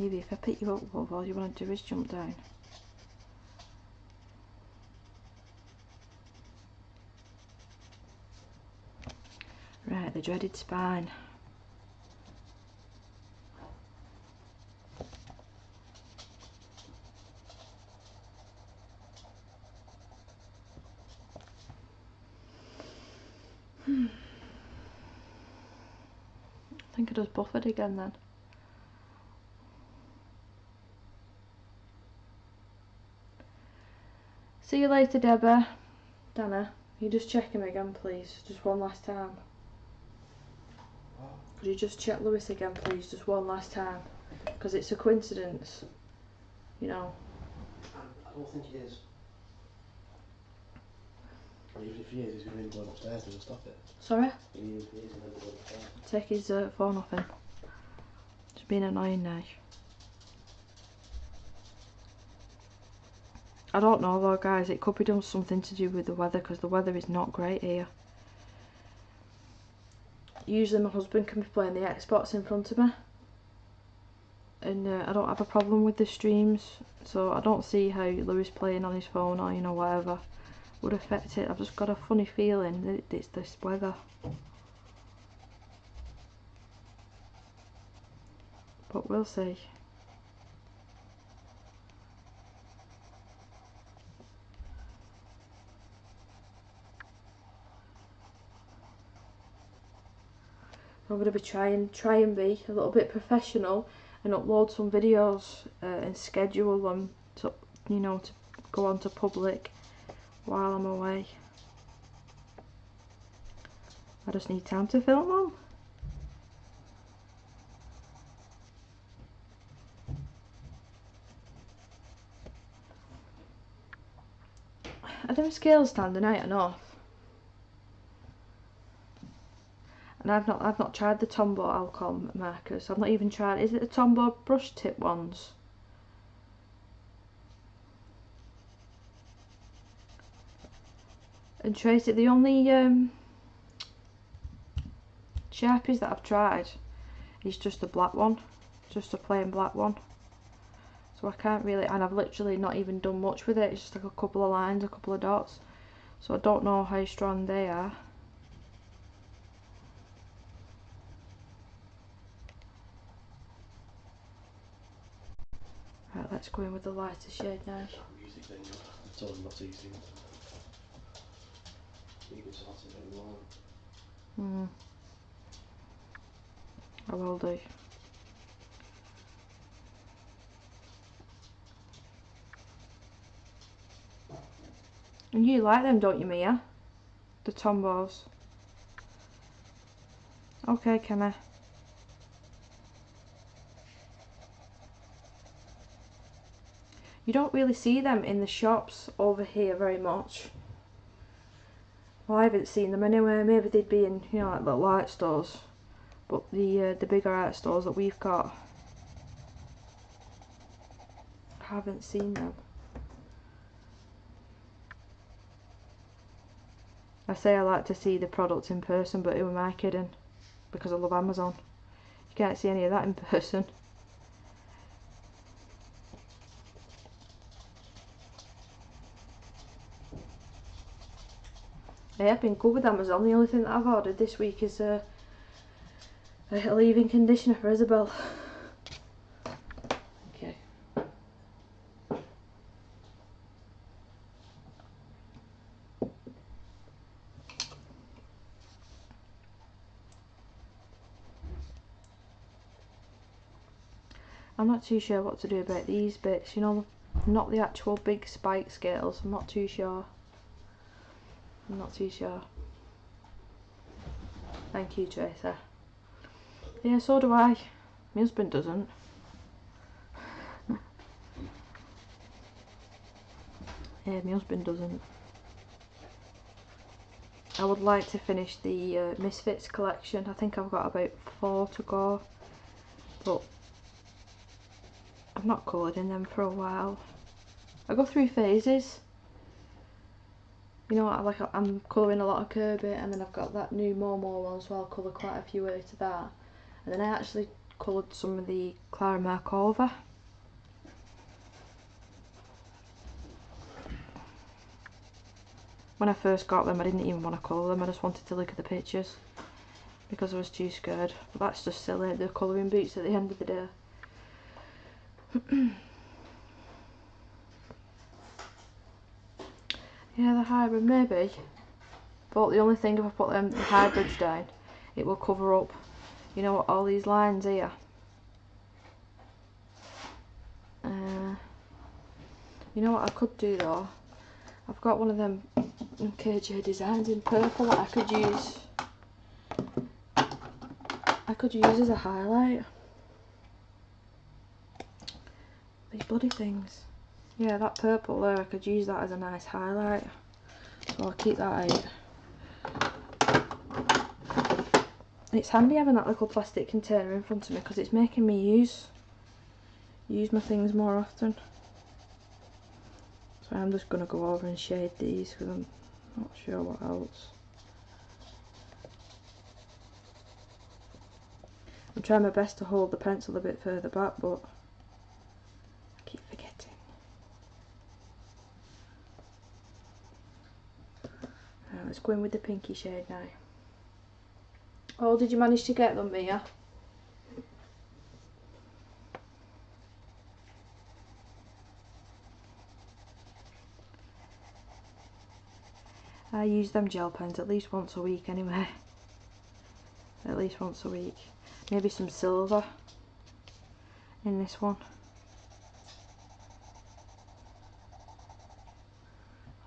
Evie, if I pick you up, love, all you want to do is jump down. Right, the dreaded spine. I think I just buffered again then. See you later, Deborah. Dana, you just check him again, please? Just one last time. Could you just check Lewis again, please? Just one last time. Because it's a coincidence, you know. I don't think he is. And even if he is, he's going to be going upstairs to stop it. Sorry? Even if he is, he's going to be going upstairs. Take his phone off him. It's been annoying now. I don't know though, guys, it could be done something to do with the weather, because the weather is not great here. Usually my husband can be playing the Xbox in front of me, and I don't have a problem with the streams, so I don't see how Lewis playing on his phone or, you know, whatever would affect it. I've just got a funny feeling that it's this weather, but we'll see. I'm going to be try and be a little bit professional and upload some videos and schedule them to, you know, to go on to public while I'm away. I just need time to film them. Are them scales standing out enough? And I've not tried the Tombow alcohol markers. I've not even tried. Is it the Tombow brush tip ones? And Tracy, the only Sharpies that I've tried is just the black one, just a plain black one. So I can't really, and I've literally not even done much with it. It's just like a couple of lines, a couple of dots. So I don't know how strong they are. Right, let's go in with the lighter shade now. Music thing, I told him not to use things. You can sort it if you want. I will do. And you like them, don't you, Mia? The Tombows. Okay, Kenna. You don't really see them in the shops over here very much. Well, I haven't seen them anywhere. Maybe they'd be in, you know, like little art stores. But the bigger art stores that we've got, I haven't seen them. I say I like to see the products in person, but who am I kidding? Because I love Amazon. You can't see any of that in person. I have been good with Amazon. The only thing that I've ordered this week is a leave-in conditioner for Isabel. Okay. I'm not too sure what to do about these bits, you know, not the actual big spike scales. I'm not too sure. I'm not too sure. Thank you, Tracer. Yeah, so do I. My husband doesn't. Yeah, my husband doesn't. I would like to finish the Misfits collection. I think I've got about 4 to go, but I've not coloured in them for a while. I go through phases. You know what, I'm colouring a lot of Kirby, and then I've got that new Momo one, so I'll colour quite a few out of that. And then I actually coloured some of the Clara Markova. When I first got them, I didn't even want to colour them, I just wanted to look at the pictures because I was too scared. But that's just silly, they're colouring boots at the end of the day. Yeah, the hybrid, maybe. But the only thing, if I put the hybrids down, it will cover up, you know, all these lines here. You know what I could do though? I've got one of them KJ designs in purple that I could use. As a highlight. These bloody things. Yeah, that purple there, I could use that as a nice highlight. So I'll keep that out. It's handy having that little plastic container in front of me because it's making me use my things more often. So I'm just going to go over and shade these because I'm not sure what else. I'm trying my best to hold the pencil a bit further back, but I keep forgetting. Let's go in with the pinky shade now. Oh, did you manage to get them, Mia? I use them gel pens at least once a week anyway. At least once a week. Maybe some silver in this one.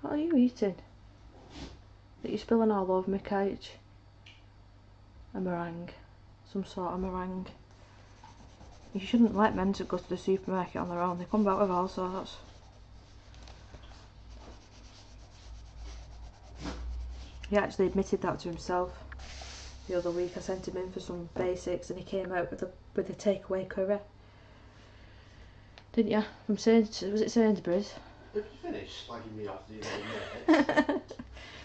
What are you eating? That you're spilling all over my couch? A meringue. Some sort of meringue. You shouldn't let men to go to the supermarket on their own. They come back with all sorts. He actually admitted that to himself the other week. I sent him in for some basics and he came out with a takeaway curry. Didn't you? From was it Sainsbury's? Have you finished slagging me off the other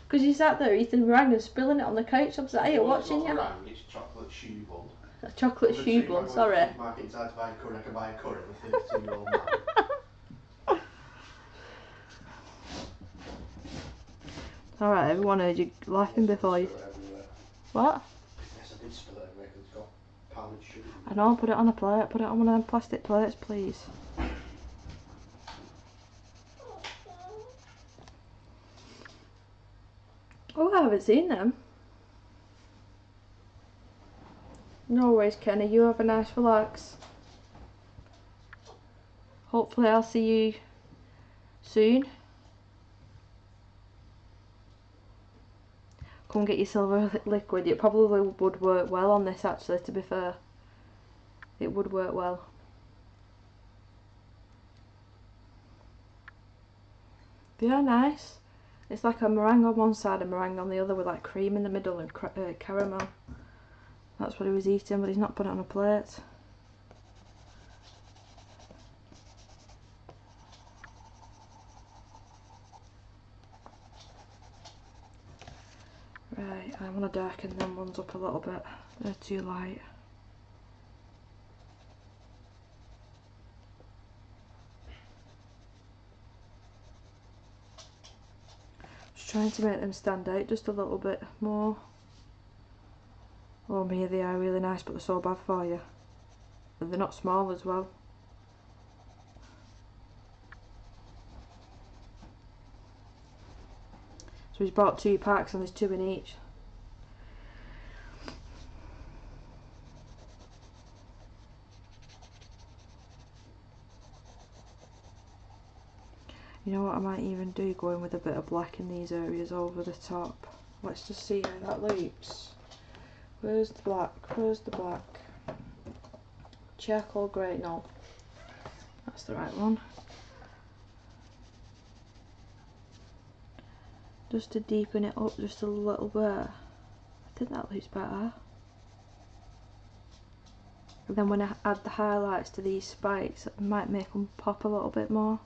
Because you sat there eating meringue and spilling it on the couch opposite here watching you. Meringue, it's chocolate shoe bun. A chocolate shoe bun, sorry. If I go to the supermarket and decide to buy a curry, I can buy a curry. I'm a 32-year-old man. Alright, everyone heard you laughing before you. What? Yes, I did spill it everywhere because it's got powdered sugar. I know, put it on a plate. Put it on one of them plastic plates, please. Oh, I haven't seen them. No worries, Kenny. You have a nice relax. Hopefully I'll see you soon. Come get your silver liquid. It probably would work well on this actually, to be fair. It would work well. They are nice. It's like a meringue on one side and meringue on the other with like cream in the middle and caramel. That's what he was eating, but he's not put it on a plate. Right, I want to darken them ones up a little bit. They're too light. Just trying to make them stand out just a little bit more. Oh me, they are really nice, but they're so bad for you. And they're not small as well. So he's bought 2 packs and there's 2 in each. You know what I might even do, going with a bit of black in these areas over the top. Let's just see how that looks. Where's the black? Where's the black? Charcoal grey, no. That's the right one. Just to deepen it up just a little bit. I think that looks better. And then when I add the highlights to these spikes, it might make them pop a little bit more.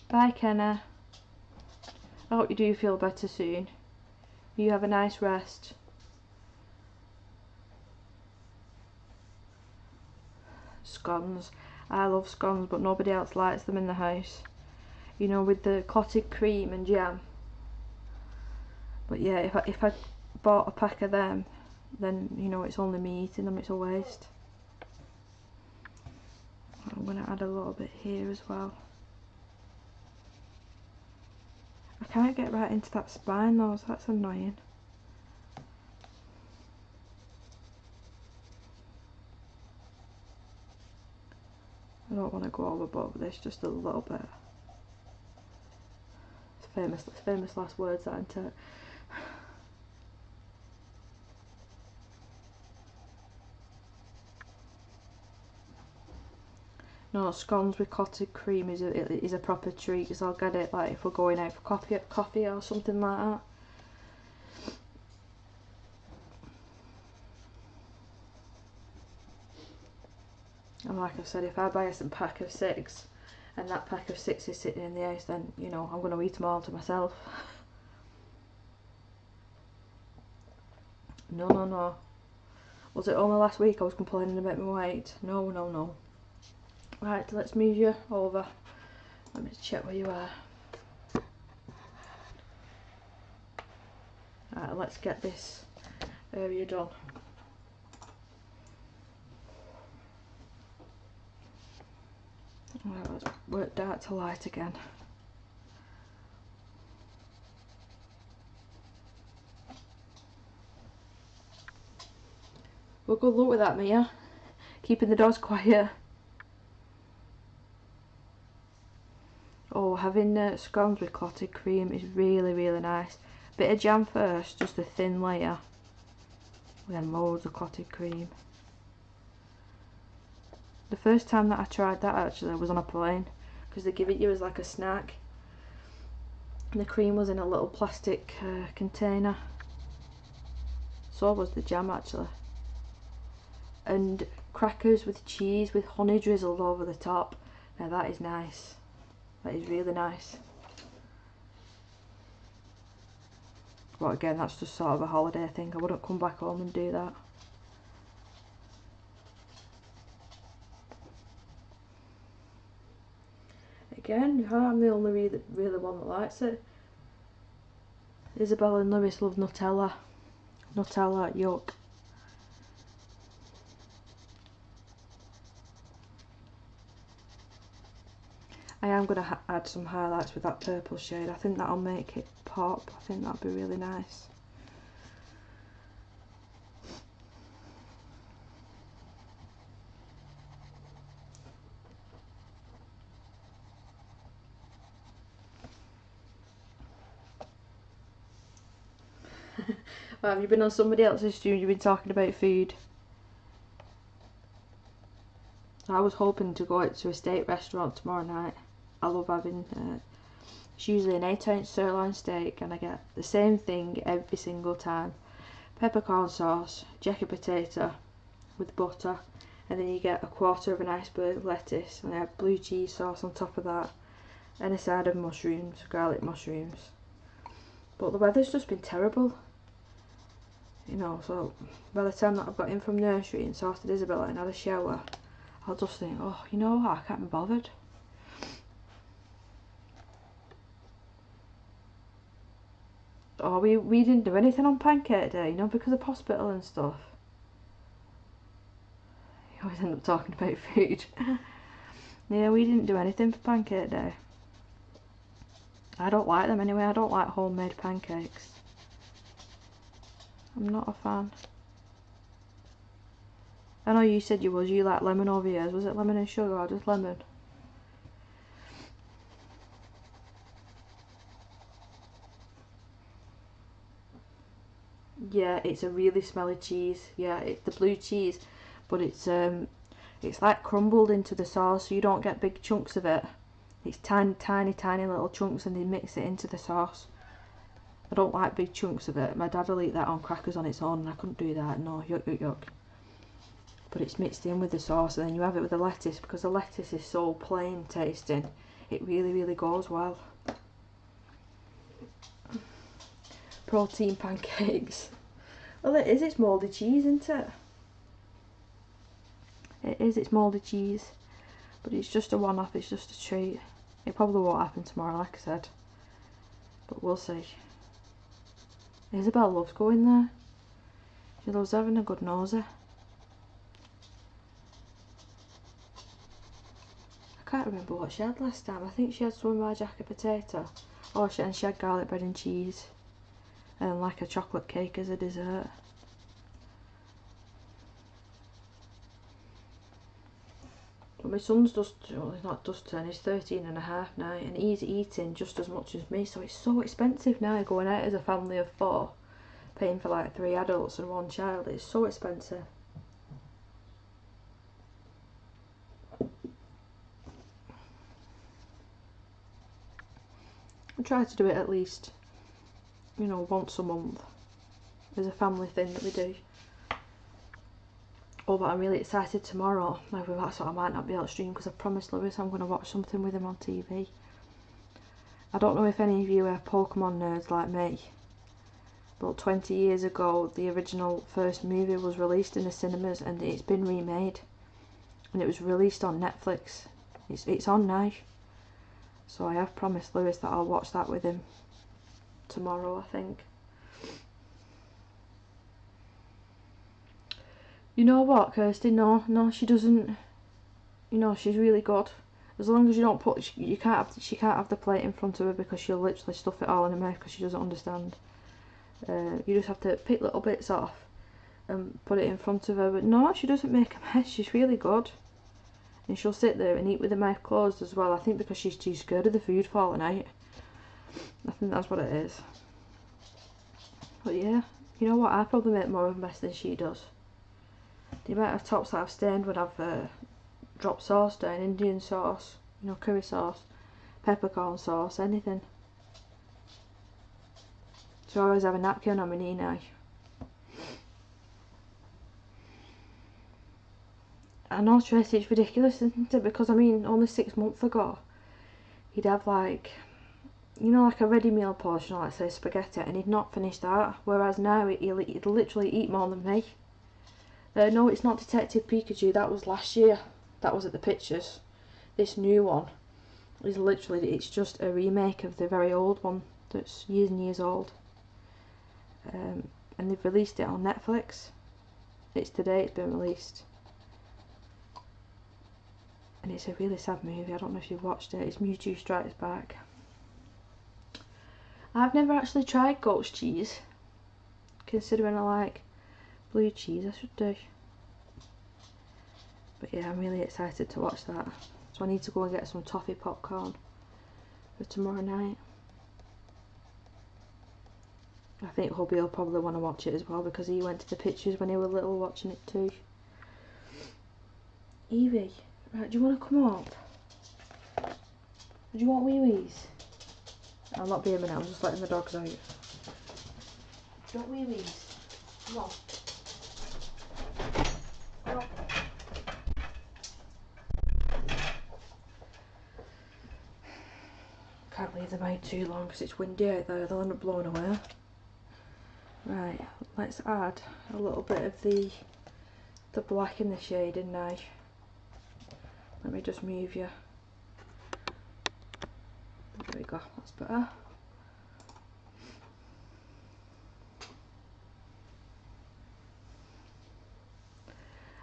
Bye Kenna. I hope you do feel better soon. You have a nice rest. Scones. I love scones, but nobody else likes them in the house. You know, with the clotted cream and jam. But yeah, if I bought a pack of them, then you know it's only me eating them, it's a waste. I'm going to add a little bit here as well. I can't get right into that spine though, so that's annoying. I don't want to go overboard with this, just a little bit. It's famous last words, that, isn't it? No, scones with clotted cream is a proper treat, because I'll get it like if we're going out for coffee or something like that. And like I said, if I buy a pack of 6 and that pack of 6 is sitting in the house, then you know I'm going to eat them all to myself. No, no, no. Was it only last week I was complaining about my weight? No, no, no. Right, let's move you over. Let me check where you are. Right, let's get this area done. Right, let's work dark to light again. Well, good luck with that, Mia. Keeping the dogs quiet. Oh, having scones with clotted cream is really, really nice. Bit of jam first, just a thin layer. And then loads of clotted cream. The first time that I tried that actually was on a plane, because they give it you as like a snack. And the cream was in a little plastic container. So was the jam actually. And crackers with cheese with honey drizzled over the top. Now that is nice. That is really nice. But again, that's just sort of a holiday thing. I wouldn't come back home and do that. Again, I'm the only really one that likes it. Isabel and Lewis love Nutella. Nutella, yuck. I am going to add some highlights with that purple shade. I think that'll make it pop. I think that'll be really nice. Well, have you been on somebody else's stream? You've been talking about food. So I was hoping to go out to a steak restaurant tomorrow night. I love having, it's usually an 8-ounce sirloin steak, and I get the same thing every single time. Peppercorn sauce, jacket potato with butter, and then you get a quarter of an iceberg lettuce, and I have blue cheese sauce on top of that, and a side of mushrooms, garlic mushrooms. But the weather's just been terrible, you know, so by the time that I've got in from nursery and sorted Isabella and had a shower, I'll just think, oh, you know what, I can't be bothered. Oh, we didn't do anything on pancake day, you know, because of hospital and stuff. You always end up talking about food. Yeah, we didn't do anything for pancake day. I don't like them anyway. I don't like homemade pancakes. I'm not a fan. I know you said you like lemon over yours. Was it lemon and sugar or just lemon? Yeah, it's a really smelly cheese. Yeah, it's the blue cheese, but it's like crumbled into the sauce, so you don't get big chunks of it. It's tiny, tiny, tiny little chunks, and they mix it into the sauce. I don't like big chunks of it. My dad will eat that on crackers on its own, and I couldn't do that. No, yuck, yuck, yuck. But it's mixed in with the sauce, and then you have it with the lettuce, because the lettuce is so plain tasting. It really, really goes well. Protein pancakes. Well, it is. It's mouldy cheese, isn't it? It is. It's mouldy cheese, but it's just a one-off. It's just a treat. It probably won't happen tomorrow, like I said, but we'll see. Isabel loves going there. She loves having a good nosy. I can't remember what she had last time. I think she had some of my jacket potato. Oh, and she had garlic bread and cheese, and like a chocolate cake as a dessert. But my son's well, he's not just turned, he's 13 and a half now, and he's eating just as much as me, so it's so expensive now going out as a family of 4, paying for like 3 adults and 1 child. It's so expensive. I try to do it at least, you know, once a month as a family thing that we do. Oh, but I'm really excited tomorrow. Maybe that's what I might not be able to stream, because I promised Lewis I'm going to watch something with him on TV. I don't know if any of you are Pokemon nerds like me, but 20 years ago the original first movie was released in the cinemas, and it's been remade, and it was released on Netflix. It's on now, so I have promised Lewis that I'll watch that with him tomorrow, I think. You know what, Kirsty? No, she doesn't. You know, she's really good. As long as you don't put, she can't have the plate in front of her, because she'll literally stuff it all in her mouth because she doesn't understand. You just have to pick little bits off and put it in front of her. But no, she doesn't make a mess. She's really good, and she'll sit there and eat with her mouth closed as well. I think because she's too scared of the food falling out. I think that's what it is. But yeah, you know what? I probably make more of a mess than she does. The amount of tops that I've stained when I've dropped sauce down, Indian sauce, you know, curry sauce, peppercorn sauce, anything. So I always have a napkin on my knee now. I know, Tracy, it's ridiculous, isn't it? Because I mean, only 6 months ago, he'd have like, you know, like a ready meal portion, like say spaghetti, and he'd not finish that. Whereas now he'd literally eat more than me. No, it's not Detective Pikachu. That was last year. That was at the pictures. This new one is literally, it's just a remake of the very old one that's years and years old. And they've released it on Netflix. It's today it's been released. And it's a really sad movie. I don't know if you've watched it. It's Mewtwo Strikes Back. I've never actually tried goat's cheese. Considering I like blue cheese, I should do. But yeah, I'm really excited to watch that. So I need to go and get some toffee popcorn for tomorrow night. I think hubby will probably want to watch it as well, because he went to the pictures when he was little watching it too. Evie, Right, do you want to come up? Do you want wee-wees? I'll not be a minute, I'm just letting the dogs out. Don't wee-wees. Come on. Come on. Can't leave them out too long because it's windy out there, they'll end up blowing away. Right, let's add a little bit of the black in the shading now. Let me just move you. There we go, that's better.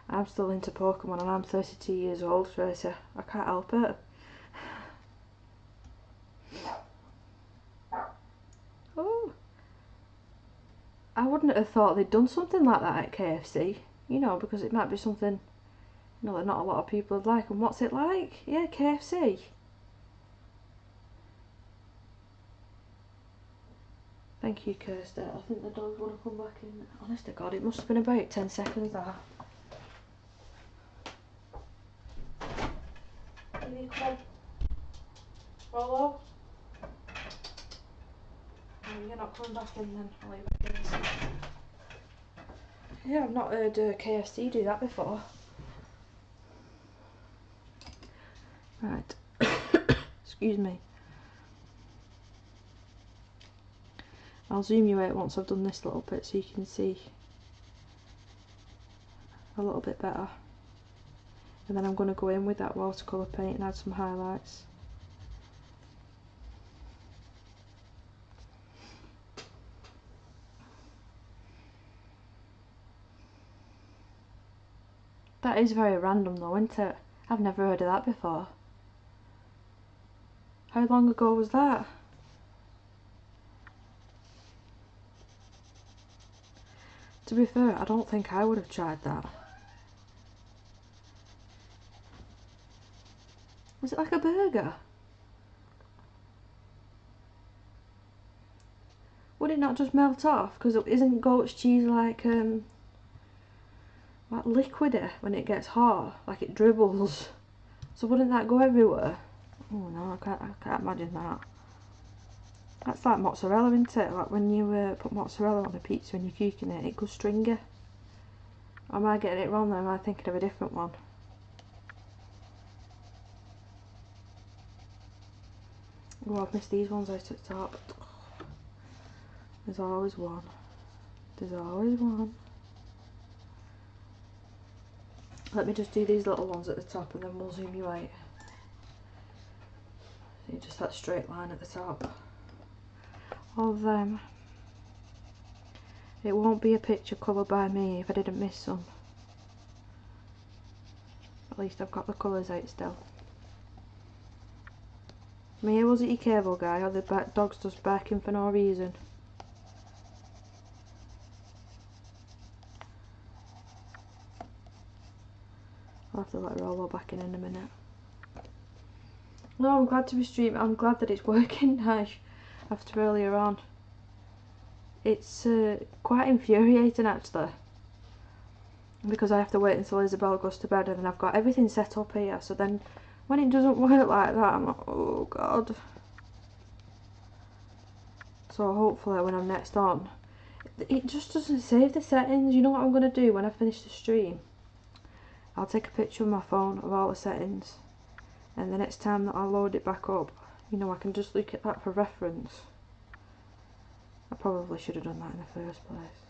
I'm still into Pokemon and I'm 32 years old, Tracy. I can't help it. Oh, I wouldn't have thought they'd done something like that at KFC, you know, because it might be something, you know, that not a lot of people would like. And what's it like? Yeah, KFC. Thank you, Kirsty. I think the dogs want to come back in. Honest to God, it must have been about 10 seconds there. Can you come on? Rolo? Oh, you're not coming back in then. I'll let you back in. Yeah, I've not heard KFC do that before. Right. Excuse me. I'll zoom you out once I've done this little bit so you can see a little bit better. And then I'm going to go in with that watercolour paint and add some highlights. That is very random though, isn't it? I've never heard of that before. How long ago was that? To be fair, I don't think I would have tried that. Was it like a burger? Would it not just melt off? Because isn't goat's cheese like liquidy when it gets hot? Like it dribbles. So wouldn't that go everywhere? Oh no, I can't imagine that. That's like mozzarella, isn't it? Like when you put mozzarella on a pizza and you're cooking it, it goes stringy. Or am I getting it wrong then? Am I thinking of a different one? Oh, I've missed these ones out at the top. There's always one. There's always one. Let me just do these little ones at the top and then we'll zoom you out. See, just that straight line at the top of them. It won't be a picture coloured by me if I didn't miss some. At least I've got the colours out still. Mia, was it your cable guy or the dog's just barking for no reason? I'll have to let Rolo back in a minute. No, I'm glad to be streaming. I'm glad that it's working now after earlier on. It's quite infuriating actually, because I have to wait until Isabel goes to bed and then I've got everything set up here, so then when it doesn't work like that I'm like, oh god. So hopefully when I'm next on, it just doesn't save the settings. You know what I'm going to do when I finish the stream? I'll take a picture of my phone of all the settings, and the next time that I load it back up, you know, I can just look at that for reference. I probably should have done that in the first place.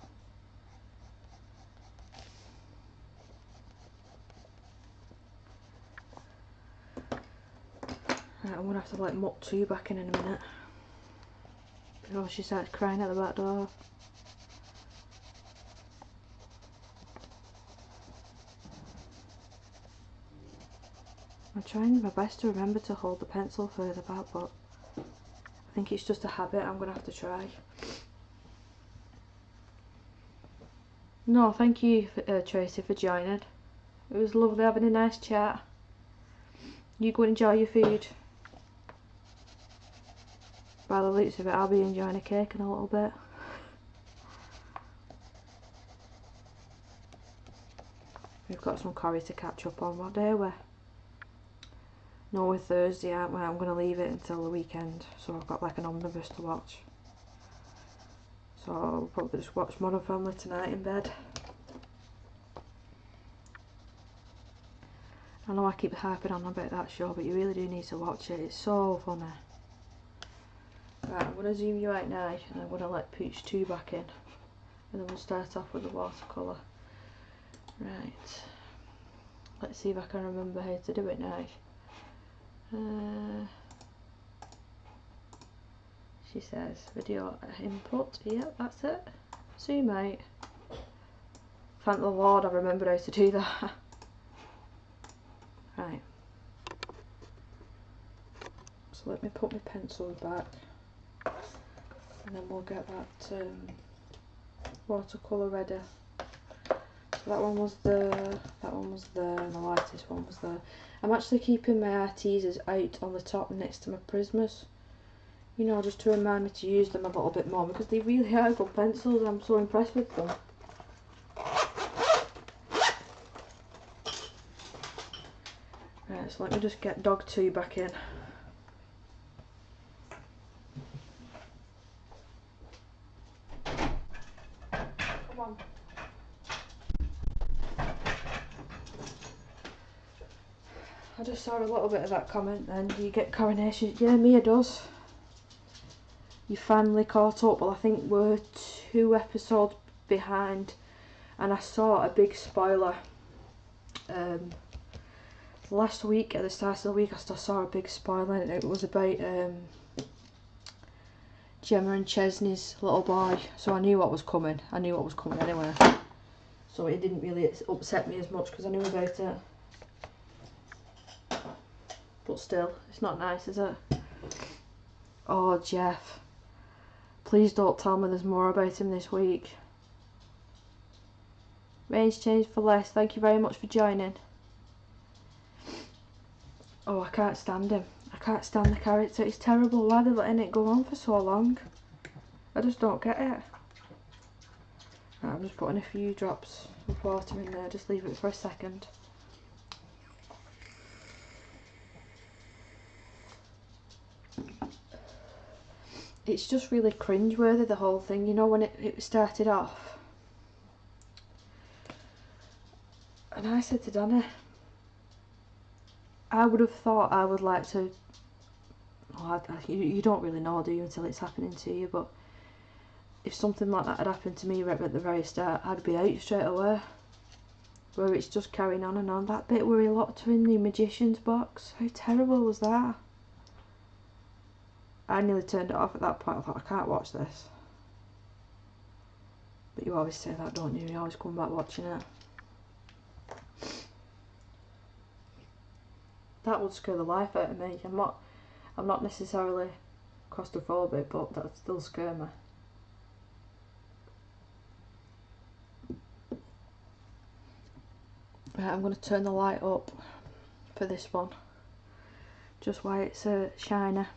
Right, I'm going to have to let Mutt 2 back in a minute before she starts crying at the back door. I'm trying my best to remember to hold the pencil further back, but I think it's just a habit I'm going to have to try. No, thank you, Tracy, for joining. It was lovely having a nice chat. You go and enjoy your food. By the looks of it, I'll be enjoying a cake in a little bit. We've got some curry to catch up on. What day are we? No, we're Thursday, aren't we? I'm going to leave it until the weekend, so I've got like an omnibus to watch. So I'll probably just watch Modern Family tonight in bed. I know I keep harping on about that show, but you really do need to watch it. It's so funny. Right, I'm going to zoom you out now, and I'm going to let Pooch 2 back in. And then we'll start off with the watercolour. Right. Let's see if I can remember how to do it now. She says video input. Yep, that's it. Zoom out. Thank the Lord I remembered how to do that. Right. So let me put my pencils back, and then we'll get that watercolour ready. So that one was there, and the lightest one was there. I'm actually keeping my Artisas out on the top next to my Prismas. You know, just to remind me to use them a little bit more, because they really are good pencils. I'm so impressed with them. Right, so let me just get dog 2 back in. Come on. I just saw a little bit of that comment then. Do you get coronations? Yeah, Mia does. You finally caught up. Well, I think we're 2 episodes behind, and I saw a big spoiler. Last week, at the start of the week, I still saw a big spoiler, and it was about Gemma and Chesney's little boy. So I knew what was coming. I knew what was coming anyway. So it didn't really upset me as much because I knew about it. But still, it's not nice, is it? Oh, Jeff. Please don't tell me there's more about him this week. Range changed for less. Thank you very much for joining. Oh, I can't stand him. I can't stand the character. It's terrible. Why are they letting it go on for so long? I just don't get it. Right, I'm just putting a few drops of water in there. Just leave it for a second. It's just really cringeworthy, the whole thing. You know, when it started off, and I said to Dana, I would have thought I would like to, well, you don't really know, do you, until it's happening to you, but if something like that had happened to me right at the very start, I'd be out straight away. Where it's just carrying on and on. That bit where he locked her in the magician's box, how terrible was that? I nearly turned it off at that point. I thought, I can't watch this. But you always say that, don't you? You always come back watching it. That would scare the life out of me. I'm not necessarily claustrophobic, but that would still scare me. Right, I'm going to turn the light up for this one. Just why it's shiner.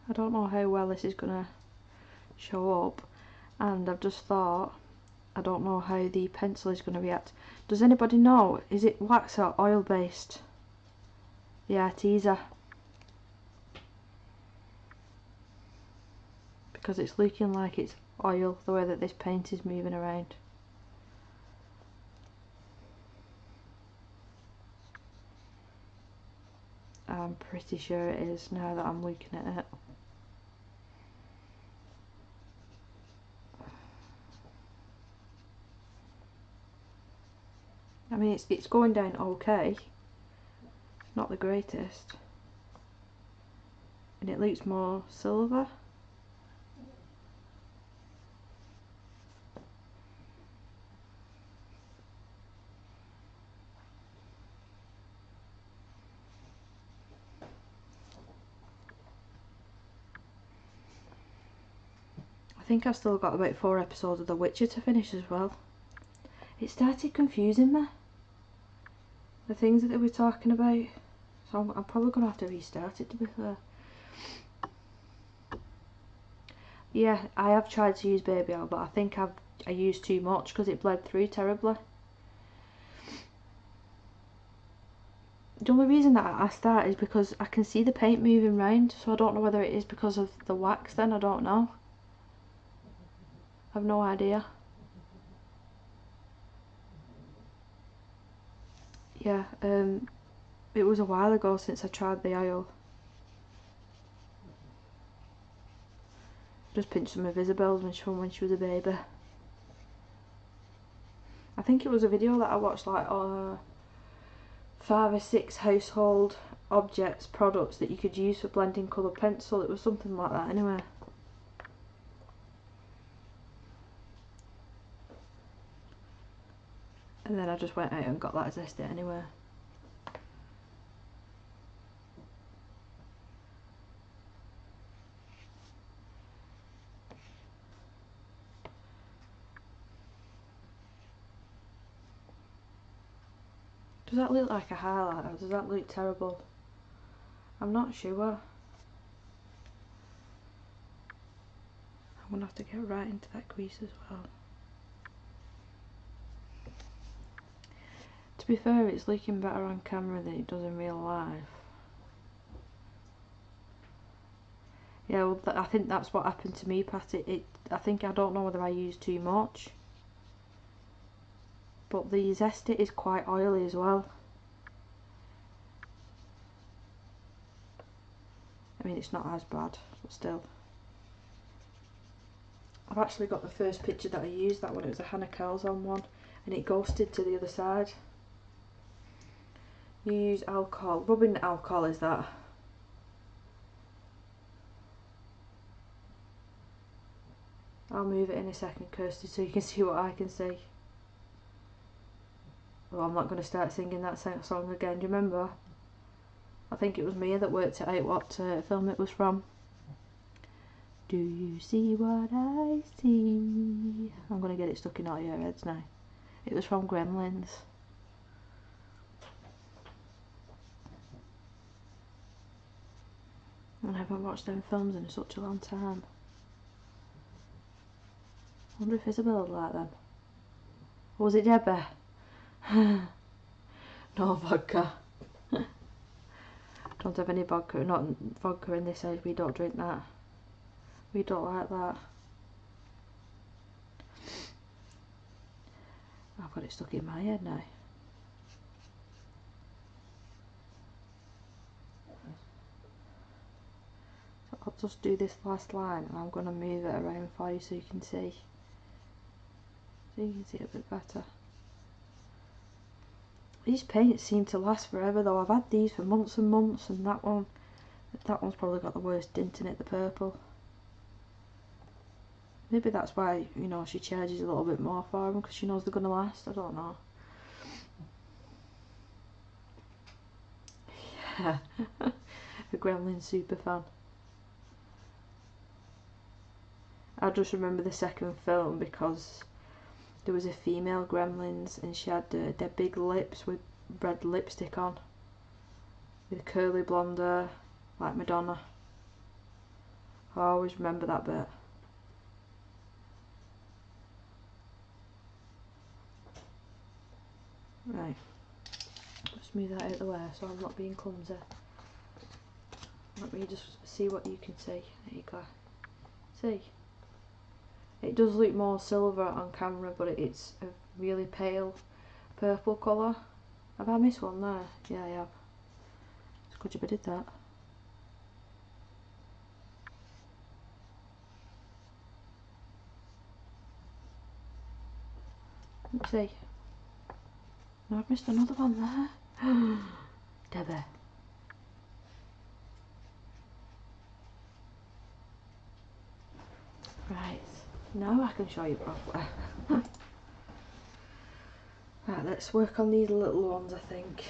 I don't know how well this is going to show up, and I've just thought, I don't know how the pencil is going to react. Does anybody know, is it wax or oil based? The Artisa. Because it's looking like it's oil, the way that this paint is moving around. I'm pretty sure it is now that I'm looking at it. I mean, it's going down okay. Not the greatest. And it looks more silver. I think I've still got about 4 episodes of The Witcher to finish as well. It started confusing me, the things that they were talking about. So I'm probably going to have to restart it, to be fair. Yeah, I have tried to use baby oil, but I think I used too much because it bled through terribly. The only reason that I asked that is because I can see the paint moving round, so I don't know whether it is because of the wax then, I don't know. I've no idea. Yeah, it was a while ago since I tried the oil. Just pinched some of Isabel's when she was a baby. I think it was a video that I watched, like 5 or 6 household objects, products that you could use for blending colour pencil. It was something like that anyway. And then I just went out and got that zesty anyway. Does that look like a highlight or does that look terrible? I'm not sure. I'm going to have to get right into that crease as well. To be fair, it's looking better on camera than it does in real life. Yeah, well, I think that's what happened to me, Patty. I think, I don't know whether I used too much. But the zesty is quite oily as well. I mean, it's not as bad, but still. I've actually got the first picture that I used, that one, it was a Hannah Calzone one, and it ghosted to the other side. You use alcohol, rubbing alcohol is that? I'll move it in a second, Kirsty, so you can see what I can see. Well, I'm not going to start singing that song again, do you remember? I think it was Mia that worked it out what film it was from. Do you see what I see? I'm going to get it stuck in all your heads now. It was from Gremlins. I haven't watched them films in such a long time. I wonder if Isabel would like them. Or was it Debbie? No vodka. Don't have any vodka, not vodka in this house, we don't drink that. We don't like that. I've got it stuck in my head now. So I'll just do this last line and I'm going to move it around for you so you can see. So you can see it a bit better. These paints seem to last forever though. I've had these for months and months, and that one's probably got the worst dint in it, the purple. Maybe that's why, you know, she charges a little bit more for them, because she knows they're going to last. I don't know. Yeah, a Gremlin super fan. I just remember the second film because there was a female Gremlins and she had their big lips with red lipstick on, with curly blonde hair like Madonna. I always remember that bit. Right, just move that out of the way so I'm not being clumsy. Let me just see what you can see. There you go. See? It does look more silver on camera, but it's a really pale purple colour. Have I missed one there? Yeah, I have. It's good job I did that. Let's see. No, I've missed another one there. Debbie. Right, now I can show you properly. Right, let's work on these little ones, I think.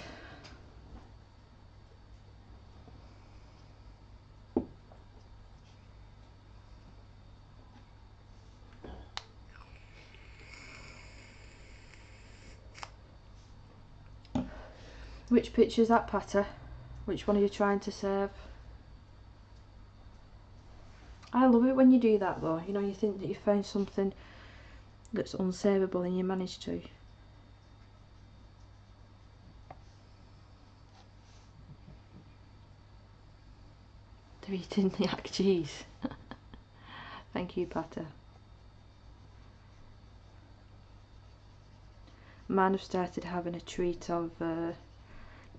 Which picture's that, Patter? Which one are you trying to save? I love it when you do that though, you know, you think that you found something that's unsavable and you manage to. They're eating the yak cheese. Thank you, Patter. Mine have started having a treat of, they're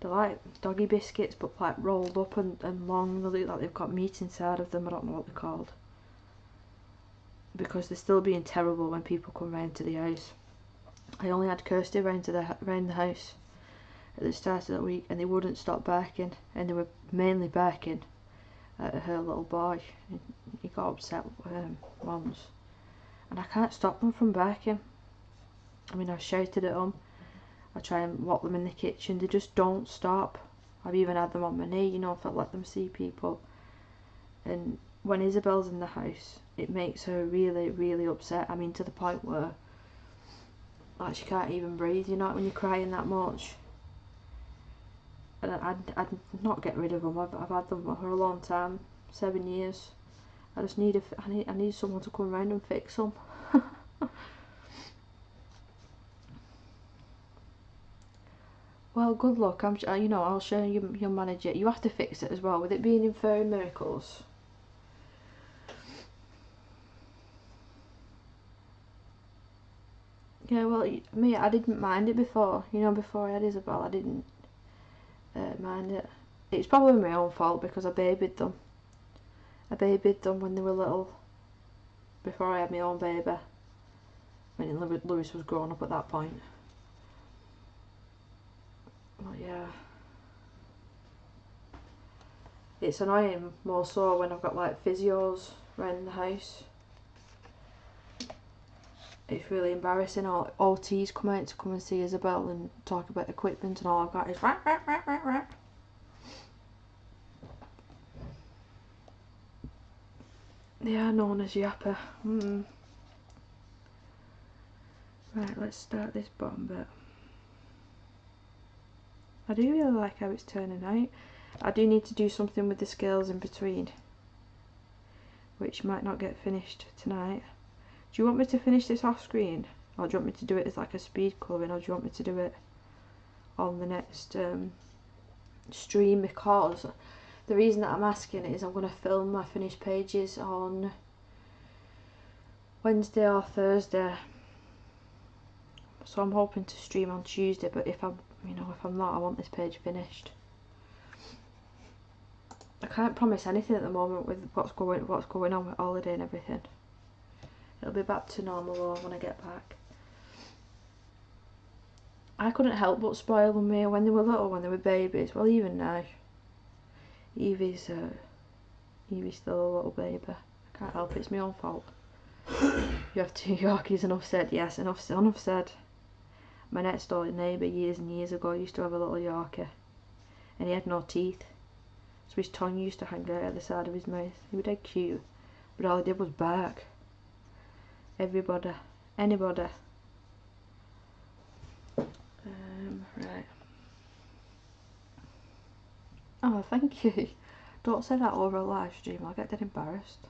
like doggy biscuits but like rolled up and long. They look like they've got meat inside of them. I don't know what they're called. Because they're still being terrible when people come round to the house. I only had Kirsty round the house at the start of that week and they wouldn't stop barking, and they were mainly barking at her little boy. He got upset once and I can't stop them from barking. I mean, I've shouted at them, I try and lock them in the kitchen, they just don't stop. I've even had them on my knee, you know, if I let them see people. And when Isabel's in the house, it makes her really, really upset. I mean, to the point where like she can't even breathe, you know, when you're crying that much. And I'd not get rid of them. I've had them for a long time, 7 years. I just need I need someone to come around and fix them. Well, good luck. You know, I'll show you. You'll manage it. You have to fix it as well. With it being in Fairy Miracles. Yeah, well, me, I didn't mind it before. You know, before I had Isabel, I didn't mind it. It's probably my own fault because I babied them. I babied them when they were little. Before I had my own baby. I mean, Lewis was growing up at that point. But yeah. It's annoying more so when I've got like physios around the house. It's really embarrassing. All OTs come out to come and see Isabel and talk about equipment, and all I've got is rah, rah, rah, rah, rah. They are known as yapper. Right, let's start this bottom bit. I do really like how it's turning out. I do need to do something with the scales in between, which might not get finished tonight. Do you want me to finish this off screen, or do you want me to do it as like a speed colouring, or do you want me to do it on the next stream? Because the reason that I'm asking is I'm going to film my finished pages on Wednesday or Thursday, so I'm hoping to stream on Tuesday. But if I'm not, I want this page finished. I can't promise anything at the moment with what's going on with holiday and everything. It'll be back to normal when I get back. I couldn't help but spoil them here when they were little, when they were babies. Well, even now. Evie's still a little baby. I can't help it, it's my own fault. You have 2 Yorkies, enough said. Yes, enough said. My next door neighbour years and years ago used to have a little Yorkie. And he had no teeth. So his tongue used to hang out at the side of his mouth. He was dead cute. But all he did was bark. Everybody. Anybody. Right. Oh, thank you. Don't say that over a live stream, I'll get dead embarrassed.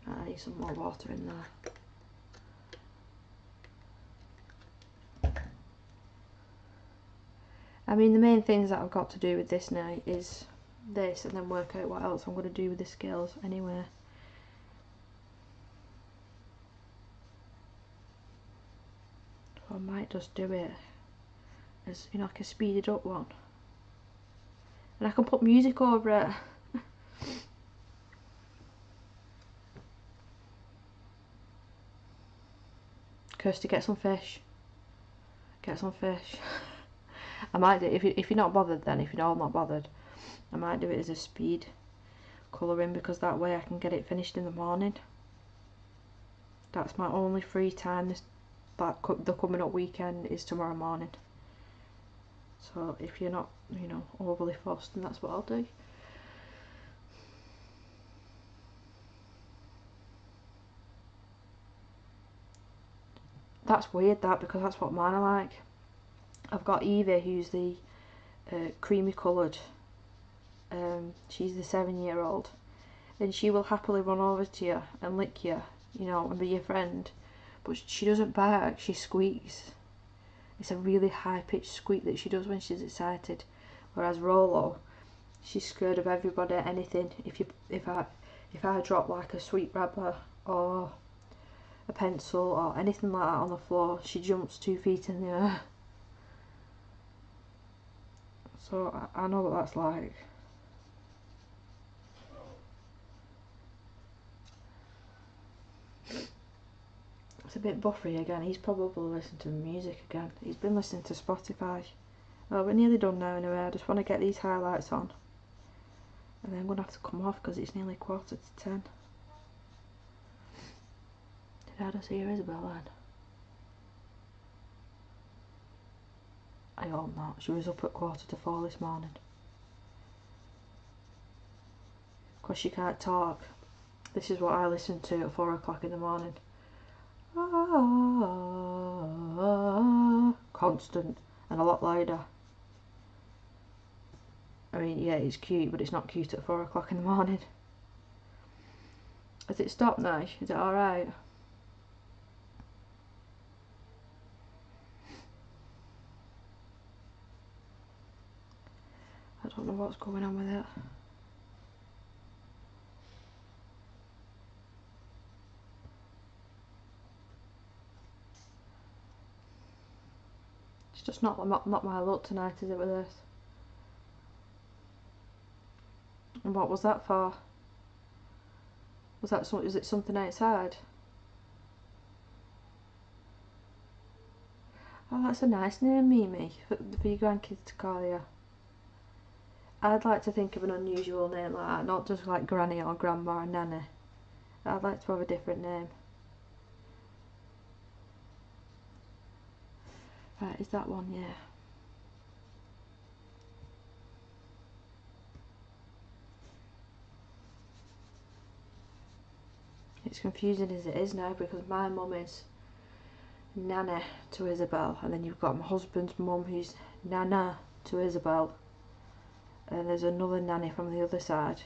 I need some more water in there. I mean, the main things that I've got to do with this now is this, and then work out what else I'm going to do with the scales anyway. So I might just do it as, you know, like a speeded up one. And I can put music over it. Kirsty, get some fish. Get some fish. I might do, if you're not bothered then, if you're all not bothered, I might do it as a speed colouring, because that way I can get it finished in the morning. That's my only free time the coming up weekend is tomorrow morning. So if you're not, you know, overly fussed, then that's what I'll do. That's weird, that, because that's what mine are like. I've got Evie, who's the creamy coloured. She's the 7-year-old, and she will happily run over to you and lick you, you know, and be your friend. But she doesn't bark, she squeaks. It's a really high-pitched squeak that she does when she's excited. Whereas Rolo, she's scared of everybody, anything. If I drop like a sweet wrapper or a pencil or anything like that on the floor, she jumps 2 feet in the air. So I know what that's like. It's a bit buffery again. He's probably listening to music again. He's been listening to Spotify. Well, we're nearly done now anyway. I just want to get these highlights on. And then I'm going to have to come off because it's nearly 9:45. Did I just hear Isabel then? I hope not. She was up at 4:45 this morning. Because she can't talk. This is what I listen to at 4 o'clock in the morning. Constant and a lot louder. I mean, yeah, it's cute, but it's not cute at 4 o'clock in the morning. Has it stopped now? Is it alright? I don't know what's going on with it. It's just not my luck tonight, is it, with this? And what was that for? Was that is it something outside? Oh, that's a nice name, Mimi, for your grandkids to call you. I'd like to think of an unusual name like that, not just like Granny or Grandma or Nanny. I'd like to have a different name. Right, is that one? Yeah. It's confusing as it is now because my mum is Nana to Isabel, and then you've got my husband's mum who's Nana to Isabel, and there's another nanny from the other side.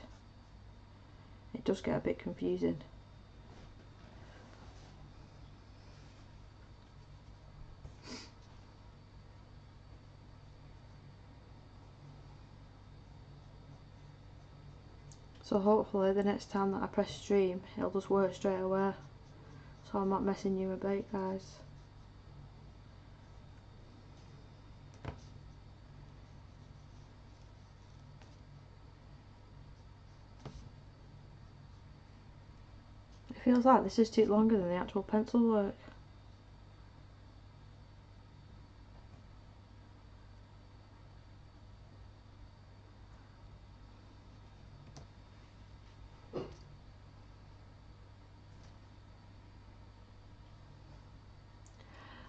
It does get a bit confusing. So hopefully the next time that I press stream it'll just work straight away, so I'm not messing you about, guys. It feels like this is took longer than the actual pencil work.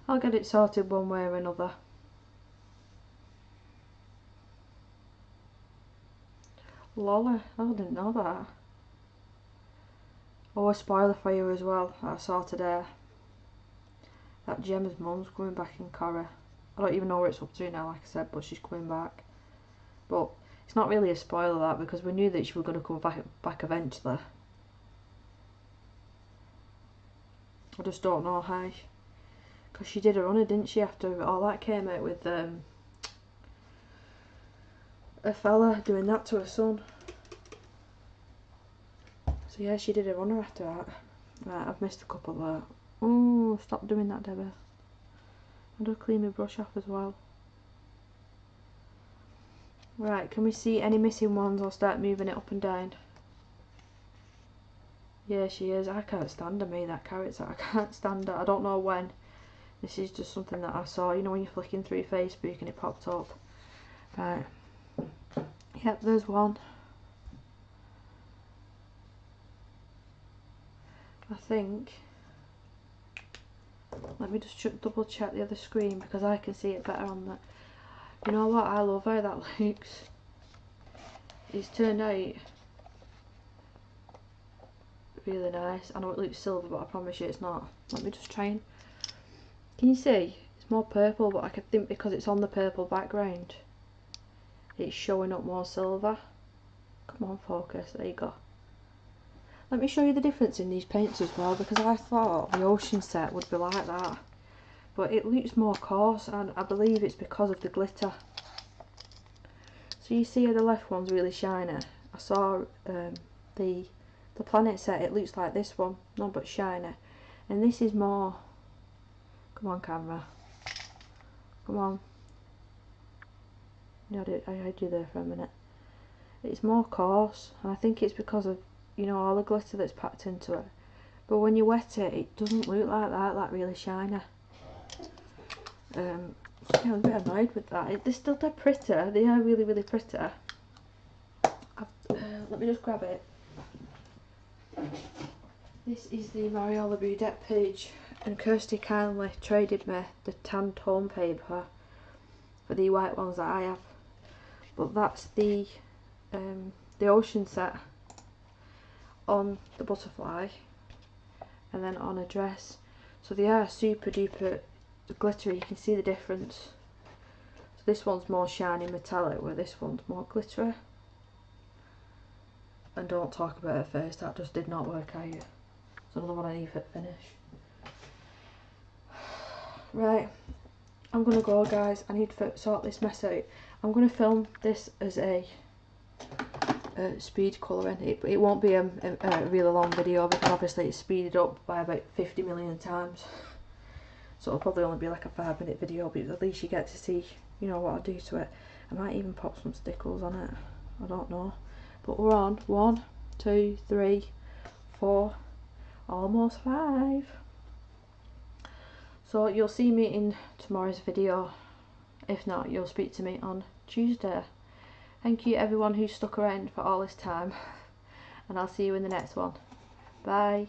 I'll get it sorted one way or another. Lolly, I didn't know that. Oh, a spoiler for you as well that I saw today. That Gemma's mum's coming back in Corrie. I don't even know where it's up to now, like I said, but she's coming back. But it's not really a spoiler that, because we knew that she was going to come back eventually. I just don't know how. Because she did a runner, didn't she, after all that came out with a fella doing that to her son. So yeah, she did a runner after that. Right, I've missed a couple there. Oh, stop doing that, Debbie. I'm going to clean my brush off as well. Right, can we see any missing ones? I'll start moving it up and down. Yeah, she is. I can't stand her, me, that character. I can't stand her. I don't know when. This is just something that I saw, you know, when you're flicking through Facebook and it popped up. Right. Yep, there's one. I think. Let me just double check the other screen because I can see it better on that. You know what? I love how that looks. It's turned out really nice. I know it looks silver, but I promise you it's not. Let me just try and. Can you see? It's more purple, but I could think because it's on the purple background, it's showing up more silver. Come on, focus. There you go. Let me show you the difference in these paints as well, because I thought the ocean set would be like that, but it looks more coarse, and I believe it's because of the glitter. So you see the left one's really shiny. I saw the planet set, it looks like this one, no but shiny, and this is more, come on camera, come on, no, I had you there for a minute. It's more coarse, and I think it's because of, you know, all the glitter that's packed into it. But when you wet it, it doesn't look like that, like really shiny. Yeah, I'm a bit annoyed with that. They're still dead pretty. They are really, really pretty. Let me just grab it. This is the Mariola Boudet page, and Kirsty kindly traded me the tan tone paper for the white ones that I have. But that's the ocean set on the butterfly, and then on a dress. So they are super duper glittery. You can see the difference. So this one's more shiny metallic, where this one's more glittery. And don't talk about her face, that just did not work out. It's another one I need to finish. Right, I'm gonna go guys, I need to sort this mess out. I'm gonna film this as a speed colouring. It won't be a really long video, because obviously it's speeded up by about 50 million times. So it'll probably only be like a 5-minute video, but at least you get to see, you know, what I do to it. I might even pop some stickers on it, I don't know. But we're on 1, 2, 3, 4, almost 5. So you'll see me in tomorrow's video. If not, you'll speak to me on Tuesday. Thank you everyone who stuck around for all this time, and I'll see you in the next one. Bye.